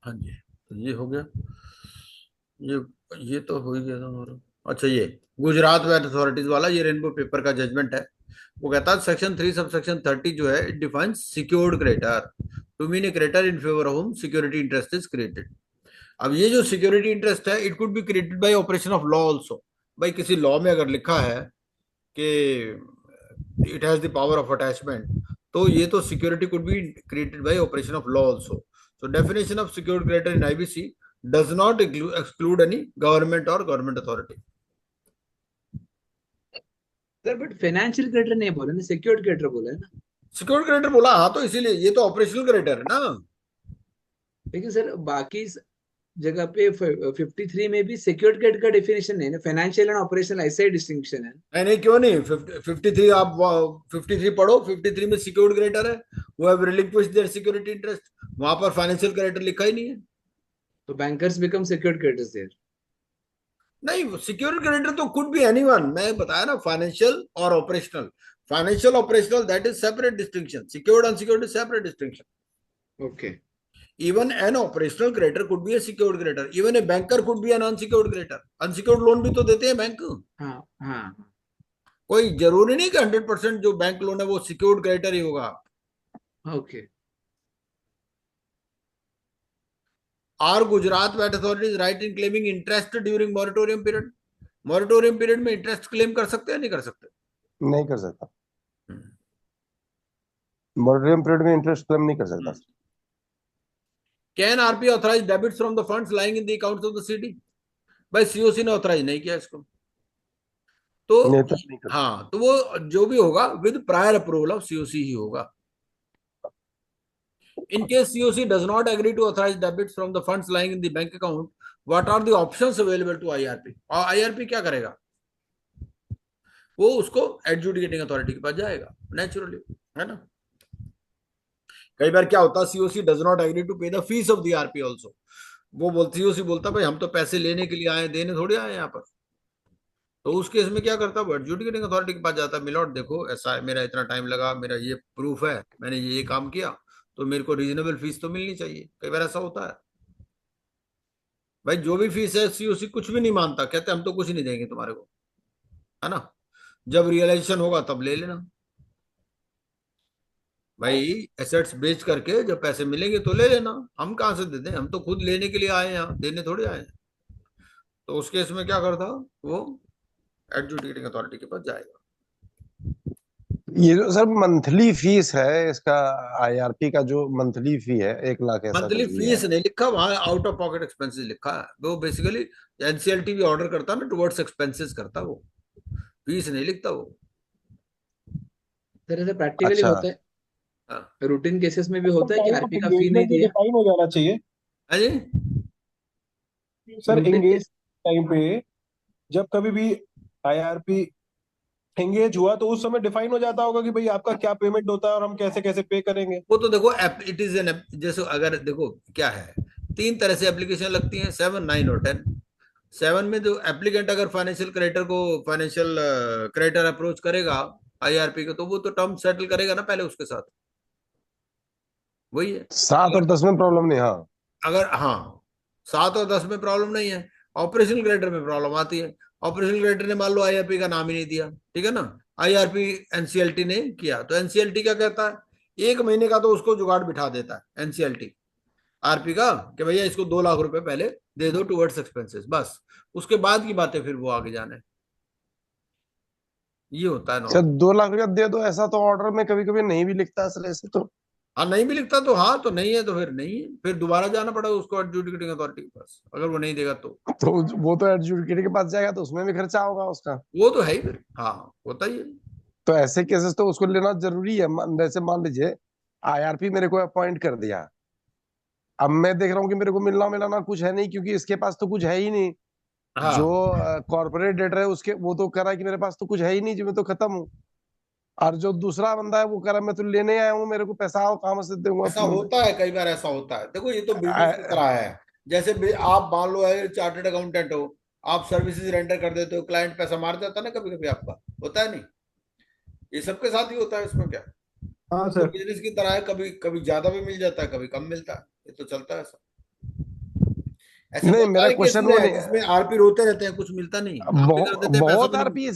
[SPEAKER 1] हाँ जी, तो ये हो गया। ये तो हो ही गया था हमारा। अच्छा, ये गुजरात वेट अथॉरिटीज वाला ये रेनबो पेपर का जजमेंट है। वो कहता है सेक्शन 3 सब सेक्शन 30 जो है, it defines secured creditor to mean a creditor in favour of whom security interest is created. अब ये जो सिक्योरिटी इंटरेस्ट है, it could be created by operation of law also. भाई किसी लॉ में अगर लिखा है कि it has the power of attachment, तो ये तो security could be created by operation of law also. So definition of secured creditor in IBC does not exclude any government or government authority.
[SPEAKER 2] Sir but financial creditor नहीं बोला ना, secured creditor बोला है ना।
[SPEAKER 1] Secured creditor बोला, हाँ, तो इसीलिए ये तो ऑपरेशनल क्रेडिटर है ना।
[SPEAKER 2] लेकिन सर बाकी जगह पे 53 में भी सिक्योर्ड क्रेडिट का डेफिनेशन नहीं है ना, फाइनेंशियल एंड ऑपरेशनल ऐसे ही डिस्टिंक्शन है।
[SPEAKER 1] नहीं नहीं, क्यों नहीं? 53 आप 53 पढ़ो। 53 में सिक्योर्ड क्रेडिटर है, वो have relinquished their security interest. वहां पर फाइनेंशियल क्रेडिटर लिखा ही नहीं है।
[SPEAKER 2] तो bankers become secured creditors there.
[SPEAKER 1] नहीं, सिक्योर्ड क्रेडिटर तो कुड बी एनीवन। मैं बताया ना, फाइनेंशियल और operational. Financial operational that is separate distinction, secured unsecured is separate distinction.
[SPEAKER 2] Okay.
[SPEAKER 1] Even an operational creditor could be a secured creditor. Even a banker could be an unsecured creditor. Unsecured loan भी तो देते हैं bank.
[SPEAKER 2] हाँ हाँ।
[SPEAKER 1] कोई जरूरी नहीं कि 100% जो बैंक लोन है वो सिक्योर्ड क्रेडिटर ही होगा।
[SPEAKER 2] Okay.
[SPEAKER 1] Are Gujarat VAT authorities right in claiming interest during moratorium period? मॉरिटोरियम पीरियड में इंटरेस्ट क्लेम कर सकते हैं, नहीं कर सकते?
[SPEAKER 3] नहीं कर सकता। मॉरेटोरियम पीरियड में इंटरेस्ट क्लेम नहीं कर सकता।
[SPEAKER 1] Can RP authorise debits from the funds lying in the accounts of the CD? भाई सीओसी ने ऑथराइज नहीं किया इसको। तो
[SPEAKER 3] नहीं तो नहीं कर
[SPEAKER 1] हाँ, तो वो जो भी होगा with prior approval of COC ही होगा. In case COC does not agree to authorize debits from the funds lying in the bank account, what are the options available to IRP? और IRP क्या करेगा? वो उसको एडजुडिकेटिंग अथॉरिटी के पास जाएगा naturally, है ना. कई बार क्या होता है, COC does not agree to pay the fees of the RP also. वो बोलती सीओसी बोलता भाई हम तो पैसे लेने के लिए आए, देने थोड़ी आए यहाँ पर. तो उस केस में क्या करता है, वो एडजुडिकेटिंग अथॉरिटी के पास जाता है, मिलॉर्ड देखो ऐसा है, मेरा इतना टाइम लगा, मेरा ये प्रूफ है, मैंने ये काम किया, तो मेरे को रीजनेबल फीस तो मिलनी चाहिए. कई बार ऐसा होता है भाई, जो भी फीस है सीओसी कुछ भी नहीं मानता, कहते हम तो कुछ नहीं देंगे तुम्हारे को, है ना. जब रियलाइजेशन होगा तब ले लेना भाई, एसेट्स बेच करके जब पैसे मिलेंगे तो ले लेना. हम कहाँ से दे दें, हम तो खुद लेने के लिए आए हैं यहाँ, देने थोड़े आए हैं. तो उस केस में क्या करता, वो एडजुडिकेटिंग अथॉरिटी के पास जाएगा.
[SPEAKER 3] ये जो सर मंथली फीस है इसका, आईआरपी का जो मंथली फी है 1 लाख ऐसा
[SPEAKER 1] मंथली
[SPEAKER 3] कुछ भी
[SPEAKER 1] फीस
[SPEAKER 3] है?
[SPEAKER 1] नहीं लिखा वहां, आउट ऑफ पॉकेट एक्सपेंसेस लिखा है. वो बेसिकली एनसीएलटी भी ऑर्डर करता ना, टुवर्ड्स एक्सपेंसेस करता, वो फीस नहीं लिखता वो.
[SPEAKER 2] सर ऐसा प्रैक्टिकली
[SPEAKER 3] अच्छा.
[SPEAKER 2] होता है,
[SPEAKER 1] हाँ.
[SPEAKER 2] रूटीन केसेस में भी होता है कि
[SPEAKER 9] टाइम
[SPEAKER 2] आरपी
[SPEAKER 9] ऑफ
[SPEAKER 2] का फी नहीं
[SPEAKER 9] एंगेजमेंट
[SPEAKER 2] दिया.
[SPEAKER 9] डिफाइन हो जाना चाहिए
[SPEAKER 1] है जी.
[SPEAKER 9] सर.
[SPEAKER 2] रूटीन
[SPEAKER 9] एंगेज टाइम पे जब कभी भी आईआरपी एंगेज हुआ तो उस समय डिफाइन हो जाता होगा कि भाई आपका क्या पेमेंट होता है और हम कैसे कैसे पे करेंगे.
[SPEAKER 1] वो तो देखो इट इज एन, जैसे अगर देखो क्या है, 3 तरह से एप्लीकेशन लगती हैं, 7, 9 और 10. 7 में जो एप्लीकेंट अगर फाइनेंशियल क्रेडिटर को, फाइनेंशियल क्रेडिटर अप्रोच करेगा आईआरपी को, तो वो तो टर्म सेटल करेगा ना पहले उसके साथ. वही है.
[SPEAKER 3] 7 और 10 में प्रॉब्लम नहीं. हाँ,
[SPEAKER 1] अगर हाँ 7 और 10 में प्रॉब्लम नहीं है, ऑपरेशनल क्रेडिटर में प्रॉब्लम आती है. ऑपरेशनल क्रेडिटर ने मान लो आईआरपी का नाम ही नहीं दिया, ठीक है ना, आईआरपी एनसीएलटी ने किया, तो एनसीएलटी क्या कहता है, 1 महीने का तो उसको जुगाड़ बिठा देता है एनसीएलटी आरपी का, कि भैया इसको 2 लाख रुपए पहले दे दो टुवर्ड्स एक्सपेंसेस, बस. उसके बाद की बातें फिर वो आगे जाने. ये होता है
[SPEAKER 3] सर
[SPEAKER 1] नॉर्मल.
[SPEAKER 3] 2 लाख रुपया दे दो ऐसा तो ऑर्डर में कभी कभी नहीं भी लिखता सर ऐसे तो.
[SPEAKER 1] हाँ नहीं भी लिखता तो, हाँ तो नहीं है तो फिर नहीं है, फिर दोबारा जाना पड़ेगा उसको एडजुडिकेटिंग अथॉरिटी के पास, अगर वो नहीं देगा तो.
[SPEAKER 3] वो तो एडजुडिकेटर के पास जाएगा तो उसमें भी खर्चा होगा उसका.
[SPEAKER 1] वो तो है ही फिर, हाँ होता ही है.
[SPEAKER 3] तो ऐसे केसेस तो उसको लेना जरूरी है. जैसे मान लीजिए आईआरपी मेरे को अपॉइंट कर दिया, अब मैं देख रहा हूँ कि मेरे को मिलना मिलाना कुछ है नहीं, क्योंकि इसके पास तो कुछ है ही नहीं. जो
[SPEAKER 1] हाँ
[SPEAKER 3] कॉर्पोरेट डेटर है उसके, वो तो कह रहा है कि मेरे पास तो कुछ है ही नहीं जी, मैं तो खत्म हूँ. और जो दूसरा बंदा है वो कह रहा है मैं तो लेने आया हूँ, मेरे को पैसा आओ, कहाँ से दूंगा
[SPEAKER 1] ऐसा
[SPEAKER 3] तुम्हें.
[SPEAKER 1] होता है, कई बार ऐसा होता है. देखो ये तो बिजनेस की तरह है. जैसे आप मान लो है चार्टर्ड अकाउंटेंट हो, आप सर्विसेज रेंडर कर देते हो, क्लाइंट पैसा मार जाता है ना कभी कभी, आपका होता है नहीं. ये सबके साथ ही होता है, इसमें क्या.
[SPEAKER 9] हाँ
[SPEAKER 1] तो
[SPEAKER 9] सर.
[SPEAKER 1] बिजनेस की तरह है, कभी कभी ज्यादा भी मिल जाता है, कभी कम मिलता है, ये तो चलता है ऐसा. ऐसे
[SPEAKER 3] नहीं
[SPEAKER 1] बहुत
[SPEAKER 3] मेरा
[SPEAKER 1] सारे
[SPEAKER 3] क्वेश्चन
[SPEAKER 1] केसेस
[SPEAKER 3] वो
[SPEAKER 1] हैं
[SPEAKER 3] नहीं.
[SPEAKER 1] जिसमें आरपी रोते रहते हैं, कुछ मिलता नहीं, काम भी कर देते हैं, पैसा
[SPEAKER 3] बहुत
[SPEAKER 1] भी नहीं
[SPEAKER 3] आरपी,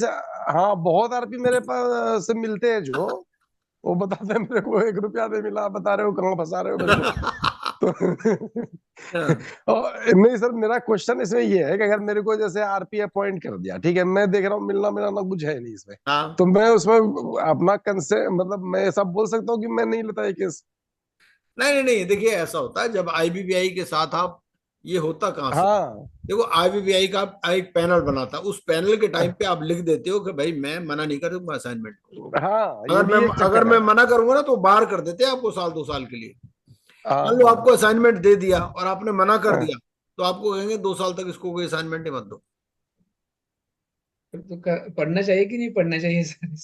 [SPEAKER 3] हाँ बहुत आरपी मेरे पास से मिलते हैं जो वो बताते हैं मेरे को 1 रुपया नहीं मिला, बता रहे हो कहाँ फंसा रहे हो मेरे को. तो नहीं सर, मेरा क्वेश्चन इसमें ये है कि अगर मेरे को जैसे आरपी अपॉइंट कर दिया, ठीक है, मैं देख रहा हूँ मिलना मिलाना कुछ है नहीं इसमें,
[SPEAKER 1] हाँ.
[SPEAKER 3] तो मैं उसमें अपना कंसे मतलब मैं सब बोल सकता हूँ कि मैं नहीं लेता ये केस.
[SPEAKER 1] नहीं नहीं नहीं, देखिए ऐसा होता है जब आईबीबीआई के साथ आप, ये होता कहाँ से,
[SPEAKER 3] हाँ
[SPEAKER 1] देखो आईबीबीआई का एक पैनल बनाता है, उस पैनल के टाइम पे आप लिख देते हो कि भाई मैं मना नहीं करूंगा असाइनमेंट को.
[SPEAKER 3] हाँ, ये भी एक
[SPEAKER 1] अगर
[SPEAKER 3] चक्कर
[SPEAKER 1] मैं
[SPEAKER 3] है.
[SPEAKER 1] मना करूंगा ना तो बाहर कर देते हैं आपको 1-2 साल के लिए. मान लो
[SPEAKER 3] हाँ
[SPEAKER 1] आपको असाइनमेंट दे दिया और आपने मना कर
[SPEAKER 3] हाँ.
[SPEAKER 1] दिया, तो आपको कहेंगे 2 साल तक इसको कोई असाइनमेंट ही मत दो.
[SPEAKER 2] तो पढ़ना चाहिए कि नहीं पढ़ना चाहिए सर?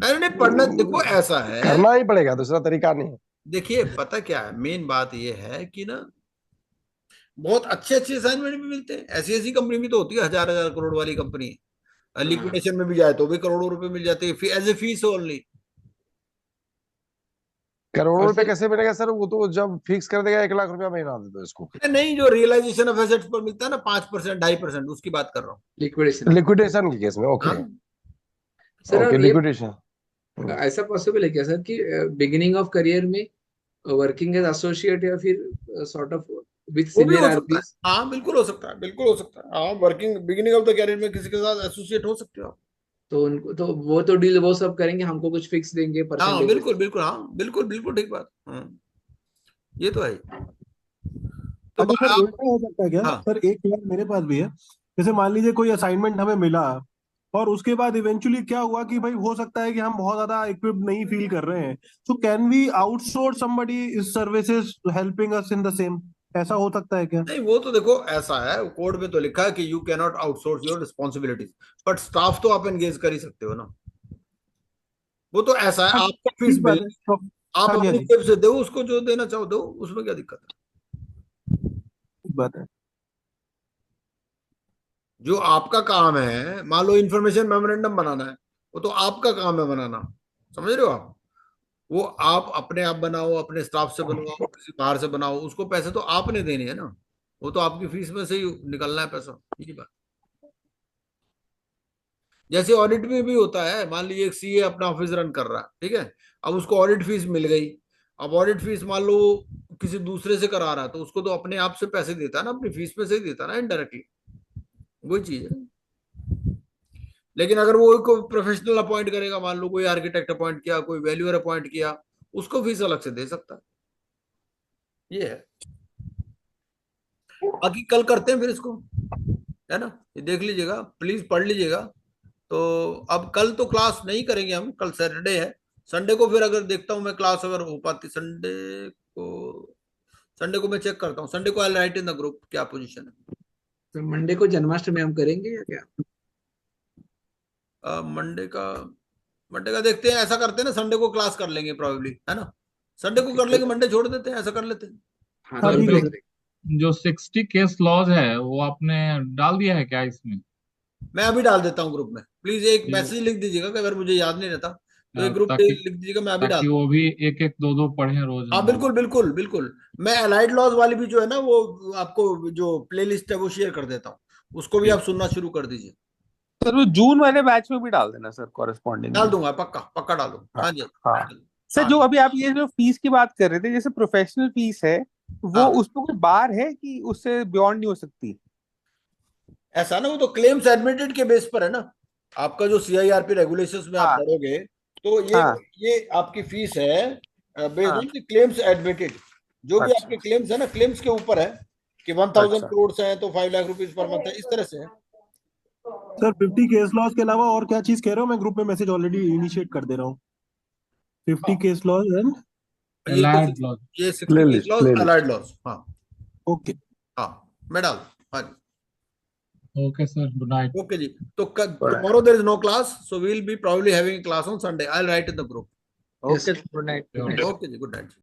[SPEAKER 1] अरे नहीं पढ़ना, देखो ऐसा है,
[SPEAKER 3] करना ही पड़ेगा, दूसरा तरीका नहीं है.
[SPEAKER 1] देखिए पता क्या है, मेन बात ये है कि ना बहुत अच्छे अच्छे असाइनमेंट भी मिलते हैं. ऐसी ऐसी कंपनी भी तो होती है, 1000 1000 करोड़ वाली कंपनी, लिक्विडेशन में भी जाए तो भी करोड़ों रुपए मिल जाते हैं एज ए फीस ओनली.
[SPEAKER 3] करोड़ों
[SPEAKER 2] और
[SPEAKER 3] रुपए
[SPEAKER 2] सर
[SPEAKER 3] कैसे मिलेगा सर, वो तो जब फिक्स कर देगा 1 लाख रुपया महीना दे दो इसको.
[SPEAKER 1] नहीं, जो रियलाइजेशन ऑफ एसेट्स पर मिलता है ना 5%, 2.5%, उसकी बात कर रहा हूँ.
[SPEAKER 2] लिक्विडेशन,
[SPEAKER 3] लिक्विडेशन के केस में. ओके.
[SPEAKER 1] हाँ
[SPEAKER 2] सर
[SPEAKER 3] ओके
[SPEAKER 2] और ये
[SPEAKER 3] लिक्विडेशन.
[SPEAKER 2] ऐसा पॉसिबल है क्या सर कि बिगिनिंग ऑफ करियर में वर्किंग एज एसोसिएट या फिर सॉर्ट ऑफ विद
[SPEAKER 1] वो भी
[SPEAKER 2] सीनियर
[SPEAKER 1] हो सकता है,
[SPEAKER 2] आरपीएस,
[SPEAKER 1] हाँ बिल्कुल हो सकता है, बिल्कुल हो सकता है. हाँ working beginning of the career में किसी के साथ एसोसिएट हो सकते हो आप.
[SPEAKER 2] तो उनको तो वो तो डील वो सब करेंगे, हमको कुछ फिक्स देंगे
[SPEAKER 1] हाँ
[SPEAKER 2] परसेंटेज.
[SPEAKER 1] बिल्कुल बिल्कुल, हाँ बिल्कुल बिल्कुल ठीक बात. हाँ ये तो है ही. तो
[SPEAKER 9] अच्छा सर,
[SPEAKER 1] आप,
[SPEAKER 9] उल्टा हो सकता है क्या
[SPEAKER 1] हाँ
[SPEAKER 9] सर? एक यार मेरे पास भी है. जैसे मान लीजिए कोई असाइनमेंट हमें मिला और उसके बाद इवेंचुअली क्या हुआ कि भाई हो सकता है कि हम बहुत ज्यादा इक्विप्ड नहीं फील कर रहे हैं, so can we outsource somebody is services helping us in the same? ऐसा हो सकता है क्या?
[SPEAKER 1] नहीं, वो तो देखो ऐसा है, कोड में तो लिखा है कि you can not outsource your responsibilities, but staff तो आप एंगेज कर ही सकते हो ना। वो तो ऐसा है,
[SPEAKER 9] हाँ,
[SPEAKER 1] आपको फीस
[SPEAKER 9] ठीक बात
[SPEAKER 1] मिल,
[SPEAKER 9] है।
[SPEAKER 1] आप
[SPEAKER 9] हाँ जी, हाँ
[SPEAKER 1] अपनी
[SPEAKER 9] जी,
[SPEAKER 1] जेब से दो, उसको जो देना चाहो दो, उसमें क्या दिक्कत है?
[SPEAKER 9] ठीक बात है।
[SPEAKER 1] जो आपका काम है, मान लो इंफॉर्मेशन मेमोरेंडम बनाना है, वो तो आपका काम है बनाना, समझ रहे हो आप? वो आप अपने आप बनाओ, अपने स्टाफ से बनवाओ, किसी बाहर से बनाओ, उसको पैसे तो आपने देने हैं ना, वो तो आपकी फीस में से ही निकलना है पैसा, ये बात। जैसे ऑडिट में भी होता है, मान लीजिए एक सीए अपना ऑफिस रन कर रहा है, ठीक है, अब उसको ऑडिट फीस मिल गई, अब ऑडिट फीस मान लो किसी दूसरे से करा रहा है, तो उसको तो अपने आप से पैसे देता है ना, अपनी फीस में से ही देता है ना, इनडायरेक्टली, वही चीज है। लेकिन अगर वो कोई प्रोफेशनल अपॉइंट करेगा, मान लो कोई आर्किटेक्ट अपॉइंट किया, कोई वैल्यूअर अपॉइंट किया, उसको फीस अलग से दे सकता है, ये है। बाकी कल करते हैं फिर इसको, है ना, ये देख लीजिएगा, प्लीज पढ़ लीजिएगा। तो अब कल तो क्लास नहीं करेंगे हम, कल सैटरडे है, संडे को फिर अगर देखता हूँ मैं क्लास अगर हो पाती, संडे को मैं चेक करता हूँ, संडे को आई राइट इन द ग्रुप क्या पोजीशन है।
[SPEAKER 2] तो मंडे को जन्माष्टमी हम करेंगे या क्या?
[SPEAKER 1] मंडे का देखते हैं, ऐसा करते हैं ना, संडे को क्लास कर लेंगे प्रोबेबली, है ना, संडे को कर लेंगे, मंडे छोड़ देते हैं, ऐसा कर लेते हैं।
[SPEAKER 2] हाँ,
[SPEAKER 9] हाँ,
[SPEAKER 2] तो
[SPEAKER 9] ठीक
[SPEAKER 2] मंडे
[SPEAKER 9] है।
[SPEAKER 2] करेंगे।
[SPEAKER 4] जो 60 केस लॉज है वो आपने डाल दिया है क्या इसमें?
[SPEAKER 1] मैं अभी डाल देता हूँ ग्रुप में, प्लीज एक
[SPEAKER 4] ये
[SPEAKER 1] मैसेज लिख दीजिएगा कि अगर मुझे याद नहीं रहता तो एक ग्रुप
[SPEAKER 4] ताकि
[SPEAKER 1] लिख दीजिएगा, मैं अभी
[SPEAKER 4] ताकि
[SPEAKER 1] डाल।
[SPEAKER 4] वो भी एक एक दो दो पढ़े रोज
[SPEAKER 1] हाँ बिल्कुल बिल्कुल बिल्कुल, मैं अलाइड लॉज वाली भी जो है ना, वो आपको जो प्लेलिस्ट है वो शेयर कर देता हूँ, उसको भी आप सुनना शुरू कर दीजिए।
[SPEAKER 7] सर वो जून वाले बैच में भी डाल देना सर, कॉरेस्पॉन्डिंग
[SPEAKER 1] डाल
[SPEAKER 7] में।
[SPEAKER 1] दूंगा, पक्का पक्का डाल दूंगा, हाँ जी।
[SPEAKER 7] हाँ सर,
[SPEAKER 1] हाँ
[SPEAKER 7] जो अभी आप ये जो फीस की बात कर रहे थे, जैसे प्रोफेशनल फीस है, वो
[SPEAKER 1] हाँ,
[SPEAKER 7] उस पर कोई बार है कि उससे बियॉन्ड नहीं हो सकती?
[SPEAKER 1] ऐसा ना, वो तो क्लेम्स एडमिटेड के बेस पर है ना, आपका जो सीआईआरपी रेगुलेशंस में आप
[SPEAKER 7] हाँ
[SPEAKER 1] पढ़ोगे, तो
[SPEAKER 7] हाँ
[SPEAKER 1] ये आपकी फीस है बेस्ड
[SPEAKER 7] हाँ।
[SPEAKER 1] ऑन द क्लेम्स एडमिटेड, जो भी
[SPEAKER 7] अच्छा
[SPEAKER 1] आपके क्लेम्स है ना, क्लेम्स के ऊपर है कि 1000
[SPEAKER 7] अच्छा।
[SPEAKER 1] करोड़ है तो 5 लाख रुपीज पर मंथ है, इस तरह से है।
[SPEAKER 9] सर 50 केस लॉस के अलावा और क्या चीज कह रहे हो? मैं ग्रुप में मैसेज ऑलरेडी इनिशिएट कर दे रहा हूँ। 50 case laws and
[SPEAKER 4] allied laws.
[SPEAKER 1] ये 60 case
[SPEAKER 3] playlist
[SPEAKER 1] laws,
[SPEAKER 3] playlist
[SPEAKER 1] allied laws, हाँ
[SPEAKER 9] ओके।
[SPEAKER 1] हाँ, मैं डाल, हाँ जी।
[SPEAKER 4] Okay sir, good night.
[SPEAKER 1] Okay जी, तो tomorrow there is no class, so we'll be probably having a class on Sunday. I'll write in the group.
[SPEAKER 2] Yes,
[SPEAKER 1] Okay,
[SPEAKER 2] good night.
[SPEAKER 1] okay जी, good night.